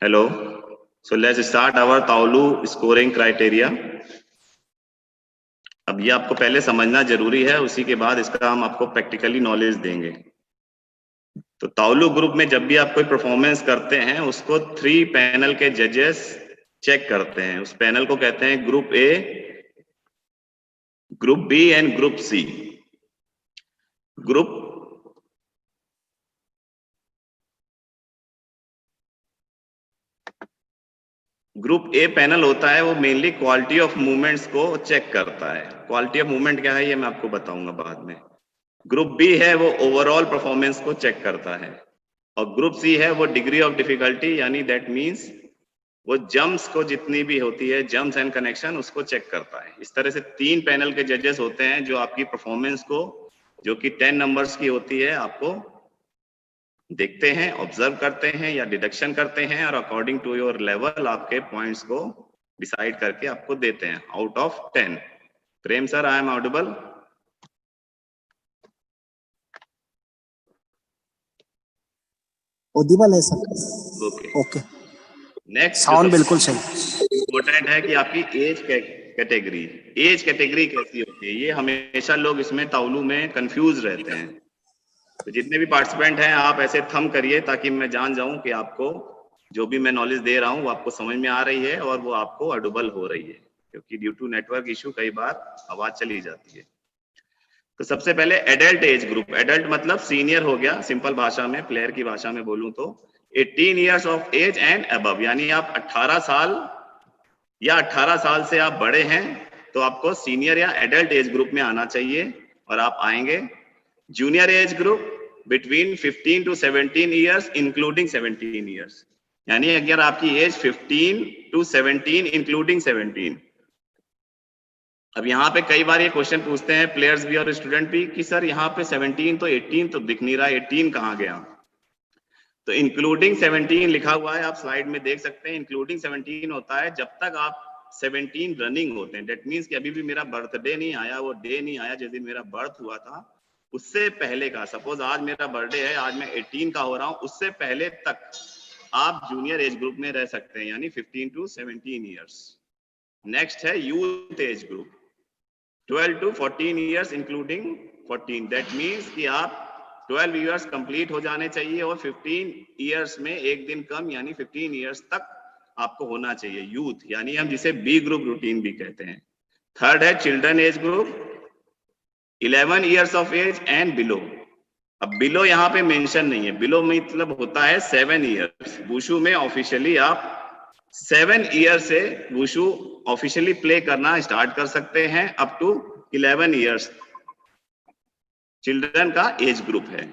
Hello. So let's start our taolu scoring criteria. अब ये आपको पहले समझना जरूरी है, उसी के बाद इसका हम आपको प्रैक्टिकली नॉलेज देंगे। तो ताउलू ग्रुप में जब भी आप कोई परफॉर्मेंस करते हैं उसको 3 पैनल के जजेस चेक करते हैं। उस पैनल को कहते हैं group A, group B and group C. Group A panel होता है वो मेनली क्वालिटी ऑफ मूवमेंट्स को चेक करता है। क्वालिटी ऑफ मूवमेंट क्या है ये मैं आपको बताऊंगा बाद में। ग्रुप बी है वो ओवरऑल परफॉर्मेंस को चेक करता है, और ग्रुप सी है वो डिग्री ऑफ डिफिकल्टी, यानी दैट मींस वो जम्प्स को जितनी भी होती है, जम्प्स एंड कनेक्शन, उसको चेक करता है। इस तरह से 3 पैनल के जजेस होते हैं जो आपकी परफॉर्मेंस को, जो कि 10 नंबर्स की होती है, आपको देखते हैं, ऑब्जर्व करते हैं या डिडक्शन करते हैं, और अकॉर्डिंग टू योर लेवल आपके पॉइंट्स को डिसाइड करके आपको देते हैं out of 10। Prem sir, I am audible? Audible है सर। ओके। नेक्स्ट साउंड बिल्कुल सही। इम्पोर्टेंट है कि आपकी एज कैटेगरी, एज कैटेगरी कैसी होती है, ये हमेशा लोग इसमें ताउलू में कंफ्यूज रहते हैं। तो जितने भी पार्टिसिपेंट हैं आप ऐसे थंब करिए ताकि मैं जान जाऊं कि आपको जो भी मैं नॉलेज दे रहा हूं वो आपको समझ में आ रही है और वो आपको ऑडिबल हो रही है, क्योंकि ड्यू टू नेटवर्क इशू कई बार आवाज चली जाती है। तो सबसे पहले एडल्ट एज ग्रुप। एडल्ट मतलब सीनियर हो गया, सिंपल भाषा में, प्लेयर की भाषा में बोलूं तो 18 years of age and above, यानी आप 18 साल या 18 साल से आप बड़े हैं तो आपको सीनियर या एडल्ट एज ग्रुप में आना चाहिए, और आप आएंगे। Junior age group between 15 to 17 years including 17 years, यानी अगर आपकी एज 15 टू 17 इंक्लूडिंग 17। अब यहाँ पे कई बार ये क्वेश्चन पूछते हैं प्लेयर्स भी और स्टूडेंट भी कि सर यहाँ पे 17 तो 18 तो दिख नहीं रहा, 18 कहाँ गया? तो इंक्लूडिंग 17 लिखा हुआ है, आप स्लाइड में देख सकते हैं। इंक्लूडिंग 17 होता है जब तक आप 17 रनिंग होते हैं। दैट मीन्स कि अभी भी मेरा बर्थडे नहीं आया, वो डे नहीं आया जिस दिन मेरा बर्थ हुआ था, उससे पहले का, सपोज आज मेरा बर्थडे है, आज मैं 18 का हो रहा हूं, उससे पहले तक आप जूनियर एज ग्रुप में रह सकते हैं, यानी 15 टू 17 ईयर्स। नेक्स्ट है youth age group, 12 to 14 years including 14। That means कि आप 12 ईयर्स कंप्लीट हो जाने चाहिए और 15 ईयर्स में एक दिन कम, यानी 15 ईयर्स तक आपको होना चाहिए यूथ, यानी हम जिसे बी ग्रुप रूटीन भी कहते हैं। थर्ड है children age group, 11 years of age and below. अब बिलो यहाँ पे मेंशन नहीं है, बिलो मतलब होता है 7 ईयर्स। वुशु में ऑफिशियली आप 7 ईयर से वुशु ऑफिशियली प्ले करना स्टार्ट कर सकते हैं, अप टू 11 ईयर्स चिल्ड्रन का एज ग्रुप है।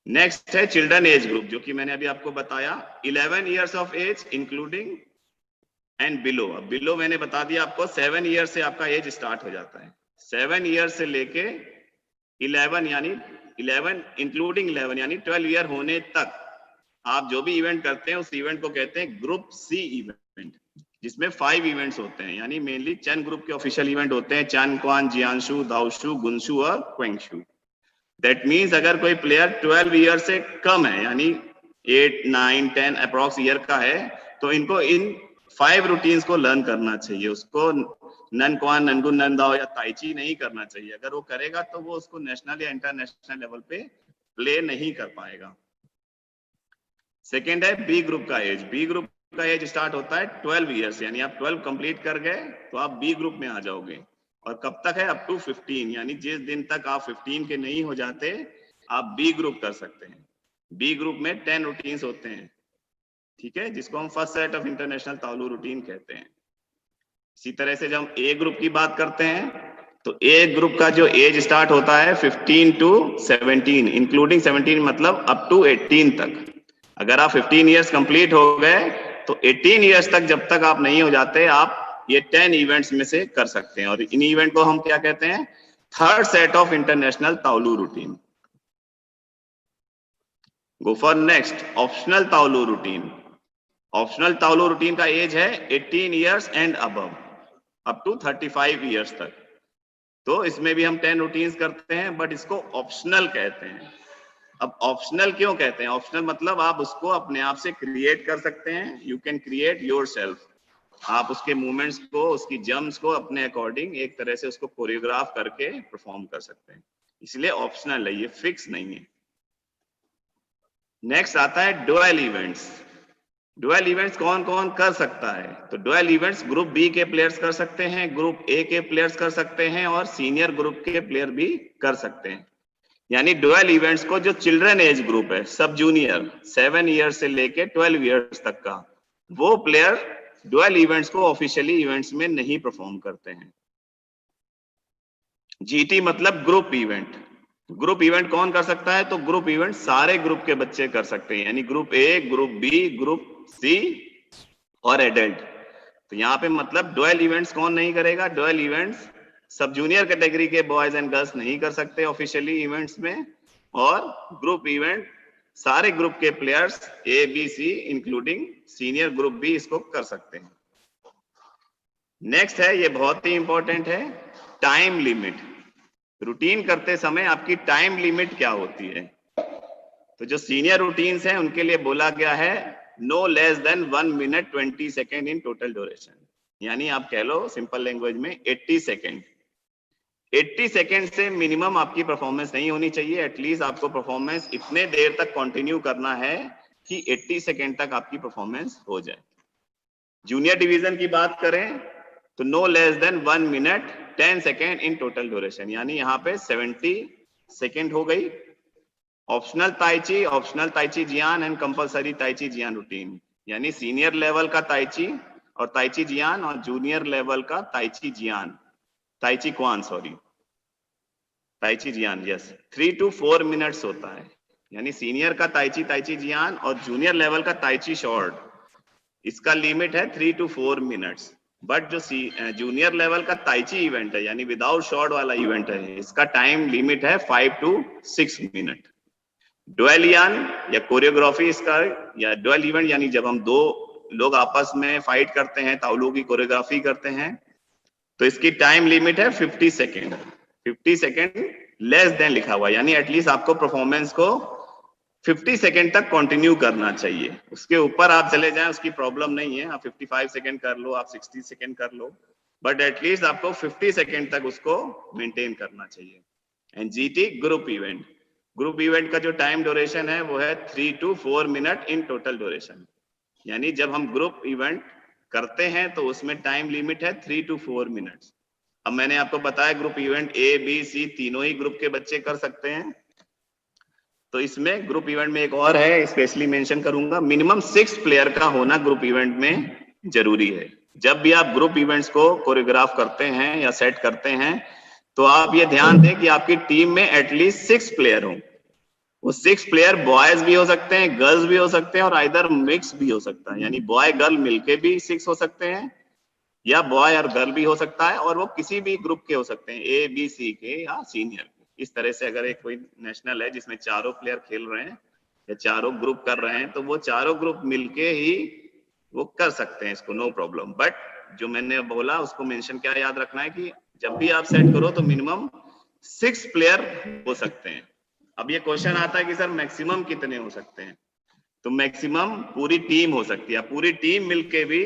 नेक्स्ट है चिल्ड्रन एज ग्रुप, जो कि मैंने अभी आपको बताया, 11 years of age including and below. अब बिलो मैंने बता दिया आपको, 7 ईयर से आपका एज स्टार्ट हो जाता है। 7 ईयर से लेके 11, यानी 11 इंक्लूडिंग 11, यानी 12 ईयर होने तक आप जो भी इवेंट करते हैं उस इवेंट को कहते हैं ग्रुप सी इवेंट, जिसमें 5 इवेंट्स होते हैं, यानी मेनली चैन ग्रुप के ऑफिशियल इवेंट होते हैं, चान क्वान, जियांशु, दाउशु, गुनशु और क्वेंगशु। दैट मीन्स अगर कोई प्लेयर 12 ईयर से कम है, यानी 8, 9, 10 अप्रॉक्स ईयर का है, तो इनको इन 5 रूटीन्स को लर्न करना चाहिए। उसको नन क्वान, ननगुन, नंदाओ या ताइची नहीं करना चाहिए। अगर वो करेगा तो वो उसको नेशनल या इंटरनेशनल लेवल पे प्ले नहीं कर पाएगा। सेकेंड है बी ग्रुप का एज। बी ग्रुप का एज स्टार्ट होता है 12 ईयर्स, यानी आप 12 कंप्लीट कर गए तो आप बी ग्रुप में आ जाओगे, और कब तक है? अप टू 15, यानी जिस दिन तक आप 15 के नहीं हो जाते आप बी ग्रुप कर सकते हैं। बी ग्रुप में 10 रूटीन्स होते हैं, ठीक है, जिसको हम first set of international taolu routine कहते हैं। इसी तरह से जब हम ए ग्रुप की बात करते हैं तो ए ग्रुप का जो एज स्टार्ट होता है 15 टू 17 इंक्लूडिंग 17, मतलब अप टू 18 तक। अगर आप 15 ईयर्स कंप्लीट हो गए तो 18 ईयर्स तक जब तक आप नहीं हो जाते आप ये 10 इवेंट्स में से कर सकते हैं, और इन इवेंट को हम क्या कहते हैं? Third set of international taolu routine. Go for next, optional taolu routine. Optional taolu routine का एज है 18 years and above, up to 35 years तक। तो इसमें भी हम 10 रूटीन्स करते हैं, बट इसको ऑप्शनल कहते हैं। अब ऑप्शनल क्यों कहते हैं? ऑप्शनल मतलब आप उसको अपने आप से क्रिएट कर सकते हैं, यू कैन क्रिएट योरसेल्फ। आप उसके मूवमेंट्स को, उसकी जंप्स को अपने अकॉर्डिंग एक तरह से उसको कोरियोग्राफ करके परफॉर्म कर सकते हैं, इसलिए ऑप्शनल है, ये फिक्स नहीं है। नेक्स्ट आता है डुअल इवेंट्स। डुअल इवेंट्स कौन कौन कर सकता है? तो डुअल इवेंट्स ग्रुप बी के प्लेयर्स कर सकते हैं, ग्रुप ए के प्लेयर्स कर सकते हैं और सीनियर ग्रुप के प्लेयर भी कर सकते हैं। यानी डुअल इवेंट्स को जो चिल्ड्रन एज ग्रुप है, सब जूनियर 7 ईयर्स से लेके 12 ईयर्स तक का, वो प्लेयर डुअल इवेंट्स को ऑफिशियली इवेंट्स में नहीं परफॉर्म करते हैं। जीटी मतलब ग्रुप इवेंट। ग्रुप इवेंट कौन कर सकता है? तो ग्रुप इवेंट सारे ग्रुप के बच्चे कर सकते हैं, यानी group A, group B, group C और एडल्ट। तो यहाँ पे मतलब डुअल इवेंट्स कौन नहीं करेगा? डुअल इवेंट्स सब जूनियर कैटेगरी के बॉयज एंड गर्ल्स नहीं कर सकते ऑफिशियली इवेंट्स में, और ग्रुप इवेंट सारे ग्रुप के players A B C including senior group भी इसको कर सकते हैं। नेक्स्ट है, ये बहुत ही इंपॉर्टेंट है, टाइम लिमिट। रूटीन करते समय आपकी टाइम लिमिट क्या होती है? तो जो सीनियर रूटीन्स हैं उनके लिए बोला गया है no less than 1 minute 20 second in total duration, यानी आप कह लो सिंपल लैंग्वेज में 80 सेकेंड। 80 सेकेंड से मिनिमम आपकी परफॉर्मेंस नहीं होनी चाहिए, एटलीस्ट आपको परफॉर्मेंस इतने देर तक कंटिन्यू करना है कि 80 सेकेंड तक आपकी परफॉर्मेंस हो जाए। जूनियर डिवीजन की बात करें तो no less than 1 minute 10 second in total duration, यानी यहाँ पे 70 सेकेंड हो गई। Optional tai chi jian and compulsory tai chi jian routine, यानी सीनियर लेवल का ताइची और ताइची जियान और जूनियर लेवल का tai chi jian, tai chi quan sorry, tai chi jian, yes, 3 to 4 minutes होता है। यानी सीनियर का ताइची जियान और जूनियर लेवल का ताइची शॉर्ट, इसका लिमिट है 3 to 4 मिनट्स। बट जो जूनियर लेवल का ताइची इवेंट है, यानी विदाउट शॉर्ट वाला इवेंट है, इसका टाइम लिमिट है 5 to 6 मिनट। डुअल यान या कोरियोग्राफी इसका, या डुअल इवेंट यानी जब हम दो लोग आपस में फाइट करते हैं, ताउलू की कोरियोग्राफी करते हैं, तो इसकी टाइम लिमिट है 50 सेकेंड। 50 सेकेंड लेस देन लिखा हुआ, यानी एटलीस्ट आपको परफॉर्मेंस को 50 सेकेंड तक कंटिन्यू करना चाहिए। उसके ऊपर आप चले जाएं उसकी प्रॉब्लम नहीं है, आप 55 सेकेंड कर लो, आप 60 सेकेंड कर लो, बट एटलीस्ट आपको 50 सेकेंड तक उसको मेंटेन करना चाहिए। And GT group event, group event का जो टाइम ड्यूरेशन है वो है 3 to 4 minute in total duration, यानी जब हम ग्रुप इवेंट करते हैं तो उसमें टाइम लिमिट है 3 to 4 मिनट्स। अब मैंने आपको बताया group event A B C तीनों ही ग्रुप के बच्चे कर सकते हैं, तो इसमें ग्रुप इवेंट में एक और है, स्पेशली मेंशन करूंगा, मिनिमम 6 प्लेयर का होना ग्रुप इवेंट में जरूरी है। जब भी आप ग्रुप इवेंट्स को कोरियोग्राफ करते हैं या सेट करते हैं तो आप ये ध्यान दें कि आपकी टीम में एटलीस्ट 6 प्लेयर हों। वो 6 प्लेयर बॉयज भी हो सकते हैं, गर्ल्स भी हो सकते हैं और आइदर मिक्स भी हो सकता है, यानी बॉय गर्ल मिलके भी 6 हो सकते हैं या बॉय और गर्ल भी हो सकता है, और वो किसी भी ग्रुप के हो सकते हैं, ए बी सी के या सीनियर। इस तरह से अगर एक कोई नेशनल है जिसमें चारों प्लेयर खेल रहे हैं या चारों ग्रुप कर रहे हैं तो वो चारों ग्रुप मिलके ही वो कर सकते हैं इसको, नो प्रॉब्लम। बट जो मैंने बोला उसको मेंशन क्या याद रखना है कि जब भी आप सेट करो तो मिनिमम 6 प्लेयर हो सकते हैं। अब ये क्वेश्चन आता है कि सर मैक्सिमम कितने हो सकते हैं? तो मैक्सिमम पूरी टीम हो सकती है, पूरी टीम मिलके भी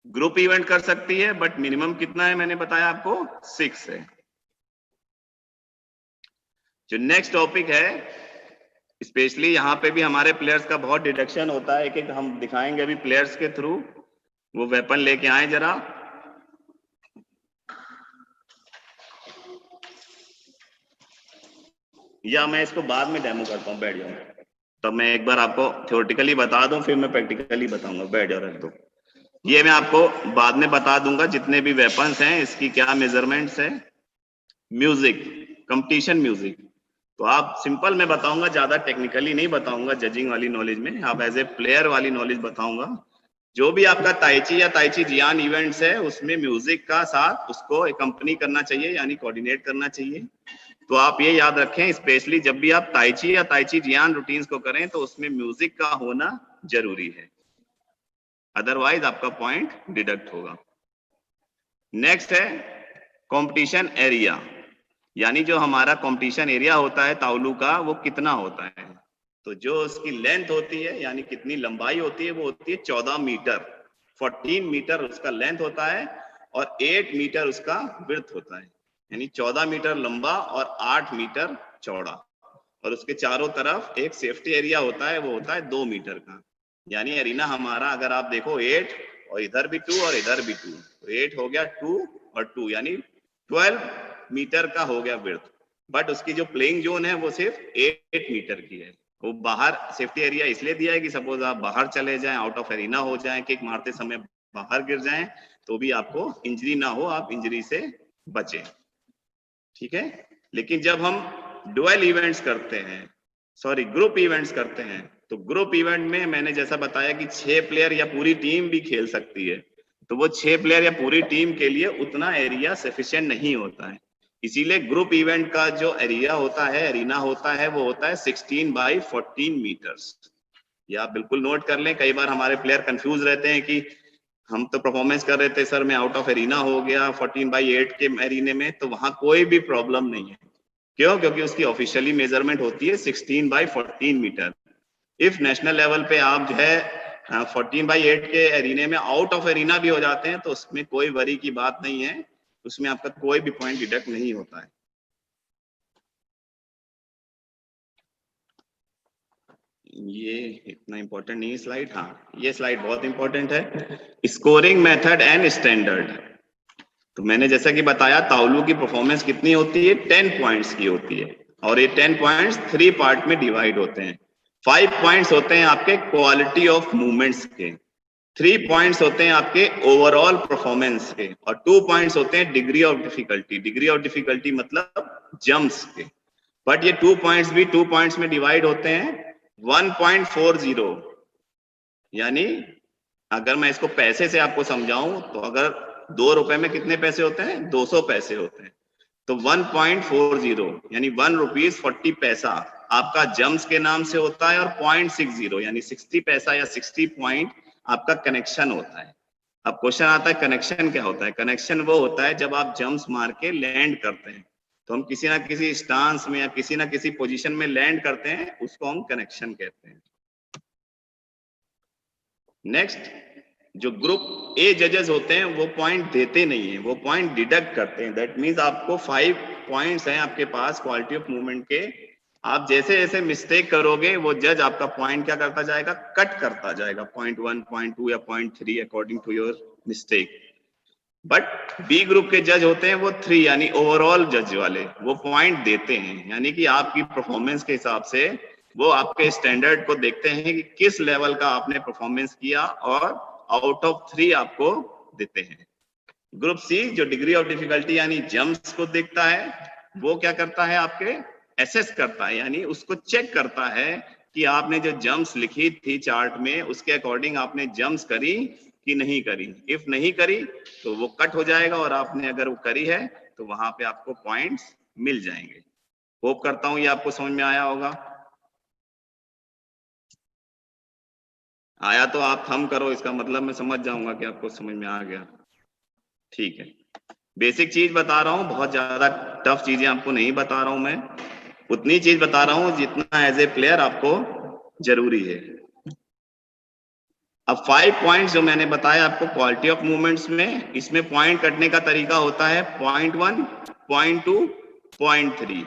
ग्रुप इवेंट कर सकती है, बट मिनिमम कितना है मैंने बताया आपको 6 है। जो नेक्स्ट टॉपिक है, स्पेशली यहाँ पे भी हमारे प्लेयर्स का बहुत डिडक्शन होता है, एक हम दिखाएंगे अभी प्लेयर्स के थ्रू। वो वेपन लेके आए जरा, या मैं इसको बाद में डेमो करता हूँ, बैठ जाओ। तो मैं एक बार आपको थ्योरेटिकली बता दूं फिर मैं प्रैक्टिकली बताऊंगा, बैठ जाओ, रख दो। ये मैं आपको बाद में बता दूंगा जितने भी वेपन्स हैं इसकी क्या मेजरमेंट्स है। म्यूजिक, कंपटीशन म्यूजिक, तो आप सिंपल मैं बताऊंगा, ज्यादा टेक्निकली नहीं बताऊंगा जजिंग वाली नॉलेज में, आप एज ए प्लेयर वाली नॉलेज बताऊंगा। जो भी आपका ताइची या ताइची जियान इवेंट्स है उसमें म्यूजिक का साथ उसको अकम्पनी करना चाहिए, यानी कोऑर्डिनेट करना चाहिए। तो आप ये याद रखें, स्पेशली जब भी आप ताइची या ताइची जियान रूटीन्स को करें तो उसमें म्यूजिक का होना जरूरी है, अदरवाइज आपका पॉइंट डिडक्ट होगा। नेक्स्ट है कंपटीशन एरिया। यानी जो हमारा कंपटीशन एरिया होता है ताउलू का वो कितना होता है। तो जो उसकी लेंथ होती है यानी कितनी लंबाई होती है वो होती है 14 मीटर। 14 मीटर उसका लेंथ होता है और 8 मीटर उसका विड्थ होता है, यानी 14 मीटर लंबा और 8 मीटर चौड़ा। और उसके चारों तरफ एक सेफ्टी एरिया होता है, वो होता है 2 मीटर का। यानी एरिना हमारा अगर आप देखो 8 और इधर भी 2 और इधर भी 2, तो 8 हो गया 2 और 2 यानी 12 मीटर का हो गया विड्थ। बट उसकी जो प्लेइंग जोन है वो सिर्फ 8 मीटर की है। वो बाहर सेफ्टी एरिया इसलिए दिया है कि सपोज आप बाहर चले जाएं, आउट ऑफ एरिना हो जाएं, किक मारते समय बाहर गिर जाएं, तो भी आपको इंजरी ना हो, आप इंजरी से बचें। ठीक है। लेकिन जब हम डुअल इवेंट्स करते हैं, सॉरी ग्रुप इवेंट्स करते हैं, तो ग्रुप इवेंट में मैंने जैसा बताया कि 6 प्लेयर या पूरी टीम भी खेल सकती है, तो वो 6 प्लेयर या पूरी टीम के लिए उतना एरिया सफिशिएंट नहीं होता है। इसीलिए ग्रुप इवेंट का जो एरिया होता है, एरिना होता है, वो होता है 16 बाई 14 मीटर्स। ये आप बिल्कुल नोट कर लें। कई बार हमारे प्लेयर कंफ्यूज रहते हैं कि हम तो परफॉर्मेंस कर रहे थे सर, मैं आउट ऑफ एरिना हो गया 14/8 के एरिने में, तो वहां कोई भी प्रॉब्लम नहीं है। क्यों? क्योंकि उसकी ऑफिशियली मेजरमेंट होती है 16/14 मीटर। इफ नेशनल लेवल पे आप जो है 14/8 के एरिने में आउट ऑफ एरिना भी हो जाते हैं तो उसमें कोई वरी की बात नहीं है, उसमें आपका कोई भी पॉइंट डिडक्ट नहीं होता है। ये इतना इंपॉर्टेंट नहीं स्लाइड, हाँ ये स्लाइड बहुत इंपॉर्टेंट है, स्कोरिंग मेथड एंड स्टैंडर्ड। तो मैंने जैसा कि बताया ताउलू की परफॉर्मेंस कितनी होती है, 10 पॉइंट्स की होती है, और ये 10 पॉइंट्स 3 पार्ट में डिवाइड होते हैं। 5 पॉइंट्स होते हैं आपके क्वालिटी ऑफ मूवमेंट्स के, 3 पॉइंट्स होते हैं आपके ओवरऑल परफॉर्मेंस के, और 2 पॉइंट्स होते हैं degree of difficulty. Degree of difficulty मतलब जम्प्स के। बट ये 2 पॉइंट्स भी 2 पॉइंट्स में डिवाइड होते हैं 1.40, यानी अगर मैं इसको पैसे से आपको समझाऊं तो अगर 2 रुपए में कितने पैसे होते हैं, 200 पैसे होते हैं, तो 1.40 यानी 1 रुपीज 40 पैसा आपका जम्स के नाम से होता है, और 0.60 यानी 60 पैसा या 60 पॉइंट आपका कनेक्शन होता है। अब क्वेश्चन आता है कनेक्शन क्या होता है। कनेक्शन वो होता है जब आप जम्प्स मार के लैंड करते हैं, तो हम किसी ना किसी स्टांस में या किसी ना किसी पोजीशन में लैंड करते हैं, उसको हम कनेक्शन कहते हैं। नेक्स्ट, जो ग्रुप ए जजेस होते हैं वो पॉइंट देते नहीं है, वो पॉइंट डिडक्ट करते हैं। दैट मींस आपको 5 पॉइंट्स हैं आपके पास क्वालिटी ऑफ मूवमेंट के, आप जैसे जैसे मिस्टेक करोगे वो जज आपका पॉइंट क्या करता जाएगा, कट करता जाएगा, 0.1, 0.2 या 0.3 according to your mistake. But B group के जज होते हैं वो 3 यानी ओवरऑल जज वाले, वो पॉइंट देते हैं, यानी कि आपकी परफॉर्मेंस के हिसाब से वो आपके स्टैंडर्ड को देखते हैं कि किस लेवल का आपने परफॉर्मेंस किया, और आउट ऑफ 3 आपको देते हैं। ग्रुप सी जो डिग्री ऑफ डिफिकल्टी यानी जम्प्स को देखता है, वो क्या करता है, आपके एसेस करता है, यानी उसको चेक करता है कि आपने जो जम्प्स लिखी थी चार्ट में उसके अकॉर्डिंग आपने जम्प्स करी कि नहीं करी। इफ नहीं करी तो वो कट हो जाएगा, और आपने अगर वो करी है तो वहां पे आपको पॉइंट्स मिल जाएंगे। होप करता हूं ये आपको समझ में आया होगा। आया तो आप थंब करो, इसका मतलब मैं समझ जाऊंगा कि आपको समझ में आ गया। ठीक है, बेसिक चीज बता रहा हूं, बहुत ज्यादा टफ चीजें आपको नहीं बता रहा हूं मैं, उतनी चीज बता रहा हूं जितना एज ए प्लेयर आपको जरूरी है। अब 5 पॉइंट्स जो मैंने बताया आपको क्वालिटी ऑफ मूवमेंट्स में, इसमें पॉइंट कटने का तरीका होता है 0.1, 0.2, 0.3।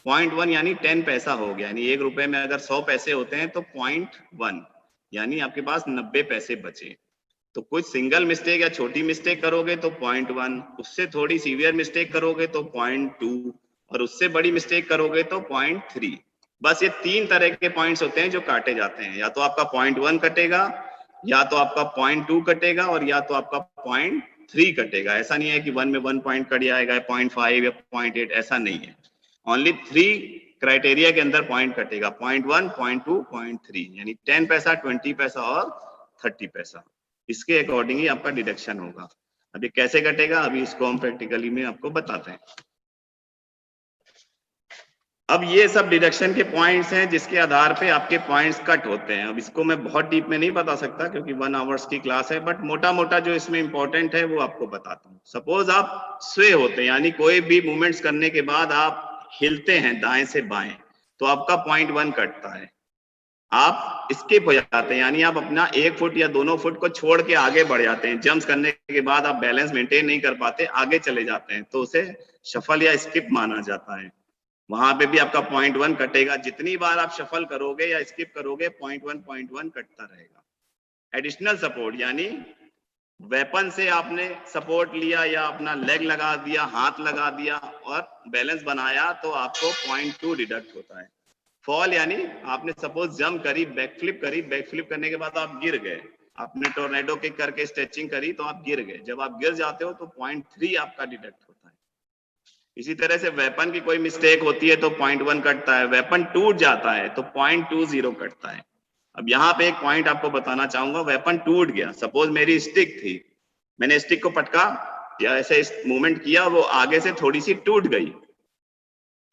0.1 यानी 10 पैसा हो गया, यानी 1 रुपए में अगर 100 पैसे होते हैं तो 0.1 यानी आपके पास 90 पैसे बचे। तो कुछ सिंगल मिस्टेक या छोटी मिस्टेक करोगे तो 0.1, उससे थोड़ी सीवियर मिस्टेक करोगे तो 0.2, और उससे बड़ी मिस्टेक करोगे तो 0.3। बस ये 3 तरह के पॉइंट्स होते हैं जो काटे जाते हैं, या तो आपका 0.1 कटेगा, या तो आपका 0.2 कटेगा, और या तो आपका 0.3 कटेगा। ऐसा नहीं है कि 1 में 1 पॉइंट कट जाएगा, 0.5 या 0.8, ऐसा नहीं है। ओनली 3 क्राइटेरिया के अंदर पॉइंट कटेगा, 0.1, 0.2, 0.3, यानी 10 पैसा, 20 पैसा और 30 पैसा, इसके अकॉर्डिंग ही आपका डिडक्शन होगा। अभी कैसे कटेगा, अभी इसको हम प्रैक्टिकली में आपको बताते हैं। अब ये सब डिडक्शन के पॉइंट्स हैं जिसके आधार पे आपके पॉइंट्स कट होते हैं। अब इसको मैं बहुत डीप में नहीं बता सकता क्योंकि 1 आवर्स की क्लास है, बट मोटा मोटा जो इसमें इंपॉर्टेंट है वो आपको बताता हूँ। सपोज आप स्वे होते हैं, यानी कोई भी मूवमेंट्स करने के बाद आप हिलते हैं दाएं से बाएं, तो आपका पॉइंट 1 कटता है। आप स्किप हो जाते हैं, यानी आप अपना 1 फुट या 2 फुट को छोड़ के आगे बढ़ जाते हैं। जंप्स करने के बाद आप बैलेंस मेंटेन नहीं कर पाते, आगे चले जाते हैं, तो उसे शफल या स्किप माना जाता है। वहां पे भी आपका पॉइंट 1 कटेगा। जितनी बार आप शफल करोगे या स्किप करोगे, पॉइंट 1 कटता रहेगा। एडिशनल सपोर्ट, यानी वेपन से आपने सपोर्ट लिया या अपना लेग लगा दिया, हाथ लगा दिया और बैलेंस बनाया, तो आपको पॉइंट 2 डिडक्ट होता है। फॉल, यानी आपने सपोज जंप करी, बैकफ्लिप करी, बैकफ्लिप करने के बाद आप गिर गए, आपने टोर्नेडो किक करके स्ट्रेचिंग करी तो आप गिर गए। जब आप गिर जाते हो तो पॉइंट 3 आपका डिडक्ट होता है। इसी तरह से वेपन की कोई मिस्टेक होती है तो पॉइंट 1 कटता है। वेपन टूट जाता है तो पॉइंट 20 कटता है। अब यहाँ पे एक पॉइंट आपको बताना चाहूंगा, वेपन टूट गया, सपोज मेरी स्टिक थी, मैंने स्टिक को पटका या ऐसे मूवमेंट किया, वो आगे से थोड़ी सी टूट गई,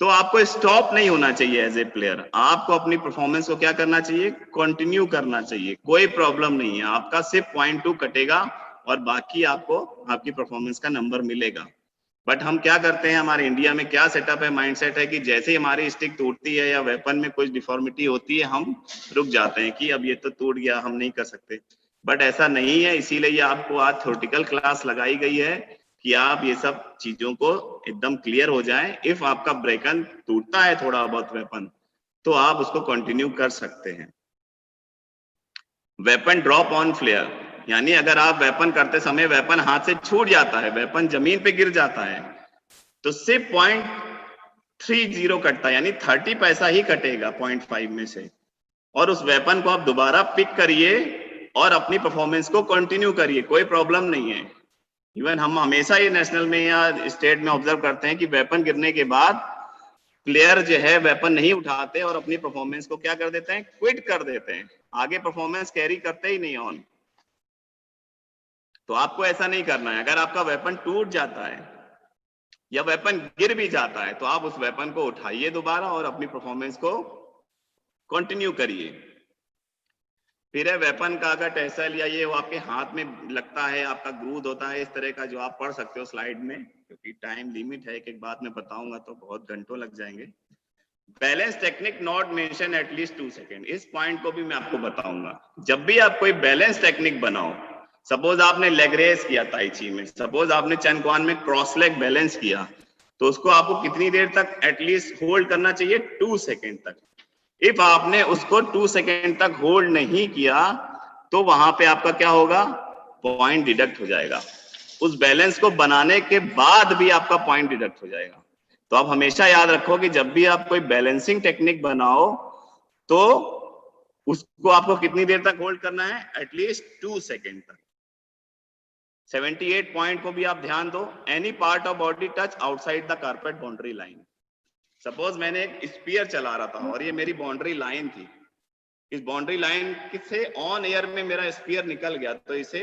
तो आपको स्टॉप नहीं होना चाहिए एज ए प्लेयर। आपको अपनी परफॉर्मेंस को क्या करना चाहिए, कंटिन्यू करना चाहिए। कोई प्रॉब्लम नहीं है, आपका सिर्फ पॉइंट 2 कटेगा और बाकी आपको आपकी परफॉर्मेंस का नंबर मिलेगा। बट हम क्या करते हैं, हमारे इंडिया में क्या सेटअप है, माइंडसेट है कि जैसे ही हमारी स्टिक टूटती है या वेपन में कुछ डिफॉर्मिटी होती है, हम रुक जाते हैं कि अब ये तो टूट गया, हम नहीं कर सकते। बट ऐसा नहीं है, इसीलिए आपको आज थ्योरेटिकल क्लास लगाई गई है कि आप ये सब चीजों को एकदम क्लियर हो जाएं। इफ आपका ब्रेकन टूटता है थोड़ा बहुत वेपन, तो आप उसको कंटिन्यू कर सकते हैं। वेपन ड्रॉप ऑन फ्लेयर, यानी अगर आप वेपन करते समय वेपन हाथ से छूट जाता है, वेपन जमीन पे गिर जाता है, तो सिर्फ 0.30 कटता है, यानी 30 पैसा ही कटेगा 0.5 में से। और उस वेपन को आप दोबारा पिक करिए और अपनी परफॉर्मेंस को कंटिन्यू करिए, कोई प्रॉब्लम नहीं है। इवन हम हमेशा ये नेशनल में या स्टेट में ऑब्जर्व करते हैं कि वेपन गिरने के बाद प्लेयर जो है वेपन नहीं उठाते और अपनी परफॉर्मेंस को क्या कर देते हैं, क्विट कर देते हैं, आगे परफॉर्मेंस कैरी करते ही नहीं ऑन। तो आपको ऐसा नहीं करना है। अगर आपका वेपन टूट जाता है या वेपन गिर भी जाता है, तो आप उस वेपन को उठाइए दोबारा और अपनी परफॉर्मेंस को कंटिन्यू करिए। फिर है वेपन का अगर टेसल या ये वो आपके हाथ में लगता है, आपका ग्रूथ होता है, इस तरह का जो आप पढ़ सकते हो स्लाइड में, क्योंकि टाइम लिमिट है, एक एक बात में बताऊंगा तो बहुत घंटों लग जाएंगे। Balance technique not mention at least 2 second, इस पॉइंट को भी मैं आपको बताऊंगा। जब भी आप कोई बैलेंस टेक्निक बनाओ, सपोज आपने लेग रेस किया ताई ची में, सपोज आपने चन क्वान में क्रॉस लेग बैलेंस किया, तो उसको आपको कितनी देर तक एटलीस्ट होल्ड करना चाहिए, 2 सेकेंड तक। इफ आपने उसको 2 सेकेंड तक होल्ड नहीं किया, तो वहां पे आपका क्या होगा, पॉइंट डिडक्ट हो जाएगा। उस बैलेंस को बनाने के बाद भी आपका पॉइंट डिडक्ट हो जाएगा। तो आप हमेशा याद रखो कि जब भी आप कोई बैलेंसिंग टेक्निक बनाओ, तो उसको आपको कितनी देर तक होल्ड करना है, एटलीस्ट 2 सेकेंड तक। 78 पॉइंट को भी आप ध्यान दो, any part of body touch outside the carpet boundary line. Suppose मैंने एक स्पीयर चला रहा था और ये मेरी बाउंड्री लाइन थी, इस बाउंड्री लाइन से ऑन एयर में मेरा स्पीयर निकल गया, तो इसे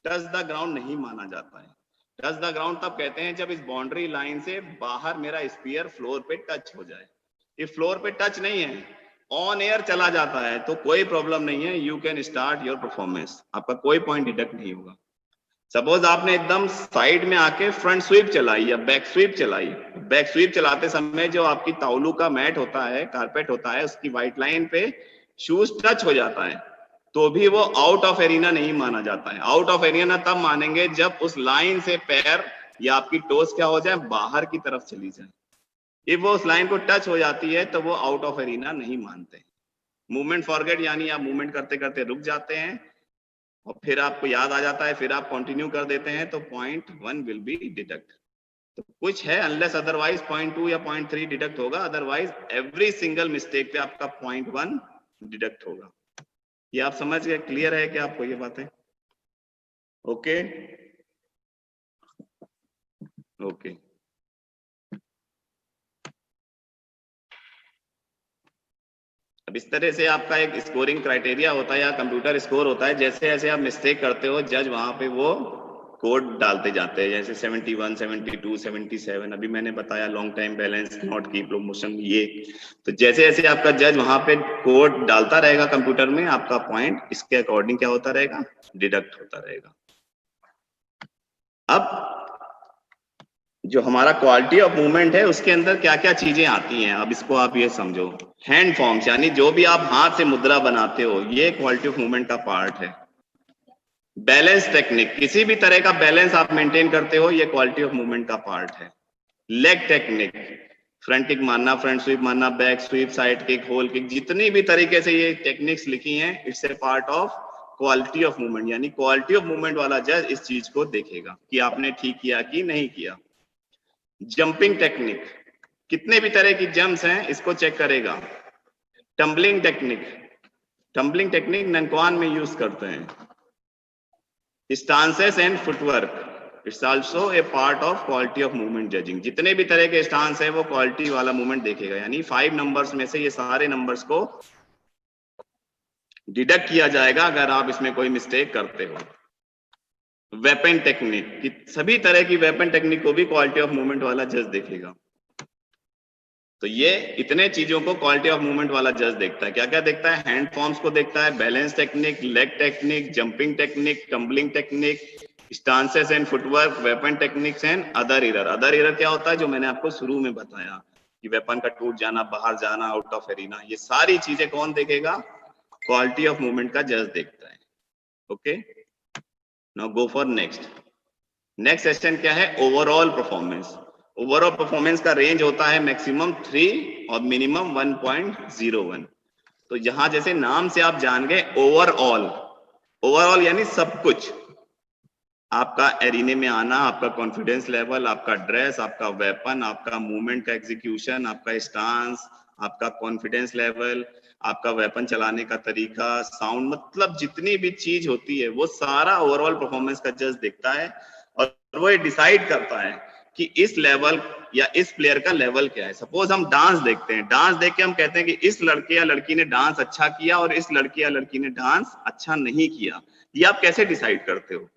टच द ग्राउंड नहीं माना जाता है। टच द ग्राउंड तब कहते हैं जब इस बाउंड्री लाइन से बाहर मेरा स्पीयर फ्लोर पे टच हो जाए। ये फ्लोर पे टच नहीं है, ऑन एयर चला जाता है, तो कोई प्रॉब्लम नहीं है, you can start your performance, आपका कोई पॉइंट डिडक्ट नहीं होगा। सपोज आपने एकदम साइड में आके फ्रंट स्वीप चलाई या बैक स्वीप चलाई, बैक स्वीप चलाते समय जो आपकी ताउलू का मैट होता है, कारपेट होता है, उसकी व्हाइट लाइन पे शूज टच हो जाता है, तो भी वो आउट ऑफ एरिना नहीं माना जाता है। आउट ऑफ एरिना तब मानेंगे जब उस लाइन से पैर या आपकी टोस क्या हो जाए, बाहर की तरफ चली जाए। if वो उस लाइन को टच हो जाती है तो वो आउट ऑफ एरिना नहीं मानते। मूवमेंट फॉरगेट, यानी आप मूवमेंट करते करते रुक जाते हैं और फिर आपको याद आ जाता है, फिर आप कंटिन्यू कर देते हैं, तो 0.1 विल बी डिडक्ट। तो कुछ है, अनलेस अदरवाइज 0.2 या 0.3 डिडक्ट होगा, अदरवाइज एवरी सिंगल मिस्टेक पे आपका 0.1 डिडक्ट होगा। ये आप समझ गए, क्लियर है क्या आपको ये बातें? Okay okay. अब इस तरह से आपका एक स्कोरिंग क्राइटेरिया होता है या कंप्यूटर स्कोर होता है, जैसे जैसे आप मिस्टेक करते हो, जज वहां पे वो कोड डालते जाते हैं, जैसे 71, 72, 77, अभी मैंने बताया लॉन्ग टाइम बैलेंस, नॉट की प्रमोशन, ये। तो जैसे जैसे आपका जज वहां पे कोड डालता रहेगा कंप्यूटर में, आपका पॉइंट इसके अकॉर्डिंग क्या होता रहेगा, डिडक्ट होता रहेगा। अब जो हमारा क्वालिटी ऑफ मूवमेंट है उसके अंदर क्या क्या चीजें आती हैं, अब इसको आप ये समझो। हैंड फॉर्म्स, यानी जो भी आप हाथ से मुद्रा बनाते हो, ये क्वालिटी ऑफ मूवमेंट का पार्ट है। बैलेंस टेक्निक, किसी भी तरह का बैलेंस आप मेंटेन करते हो, ये क्वालिटी ऑफ मूवमेंट का पार्ट है। लेग टेक्निक, फ्रंट किक मारना, फ्रंट स्वीप मारना, back sweep, side kick, whole kick, जितनी भी तरीके से ये टेक्निक्स लिखी हैं, it's a part of quality of movement. यानी क्वालिटी ऑफ मूवमेंट वाला जज इस चीज को देखेगा कि आपने ठीक किया कि नहीं किया। जंपिंग टेक्निक, कितने भी तरह की जंप्स हैं इसको चेक करेगा। टम्बलिंग टेक्निक, टम्बलिंग टेक्निक ननक्वान में यूज करते हैं। Stances and footwork, it's also a part of quality of movement judging. जितने भी तरह के स्टांस है वो क्वालिटी वाला मूवमेंट देखेगा। यानी 5 नंबर्स में से ये सारे नंबर्स को डिडक्ट किया जाएगा अगर आप इसमें कोई मिस्टेक करते हो। वेपन टेक्निक, सभी तरह की वेपन टेक्निक को भी क्वालिटी ऑफ मूवमेंट वाला जज देखेगा। तो ये इतने चीजों को क्वालिटी ऑफ मूवमेंट वाला जज देखता है। क्या क्या देखता है, हैंड फॉर्म्स को देखता है, balance technique, leg technique, jumping technique, tumbling technique, stances and footwork, weapon techniques and other error. Other error क्या होता है, जो मैंने आपको शुरू में बताया कि वेपन का टूट जाना, बाहर जाना, आउट ऑफ एरिना, ये सारी चीजें कौन देखेगा, क्वालिटी ऑफ मूवमेंट का जज देखता है। Okay, now go for next. Next session क्या है, ओवरऑल परफॉर्मेंस। ओवरऑल परफॉर्मेंस का रेंज होता है मैक्सिमम 3 और मिनिमम 1.01। तो यहां जैसे नाम से आप जान गए ओवरऑल, ओवरऑल यानी सब कुछ, आपका एरिने में आना, आपका कॉन्फिडेंस लेवल, आपका ड्रेस, आपका वेपन, आपका मूवमेंट का एग्जीक्यूशन, आपका स्टांस, आपका कॉन्फिडेंस लेवल, आपका वेपन चलाने का तरीका, साउंड, मतलब जितनी भी चीज होती है वो सारा ओवरऑल परफॉर्मेंस का जज देखता है। और वो ये डिसाइड करता है कि इस लेवल या इस प्लेयर का लेवल क्या है। सपोज हम डांस देखते हैं, डांस देख के हम कहते हैं कि इस लड़के या लड़की ने डांस अच्छा किया और इस लड़के या लड़की ने डांस अच्छा नहीं किया। ये आप कैसे डिसाइड करते हो,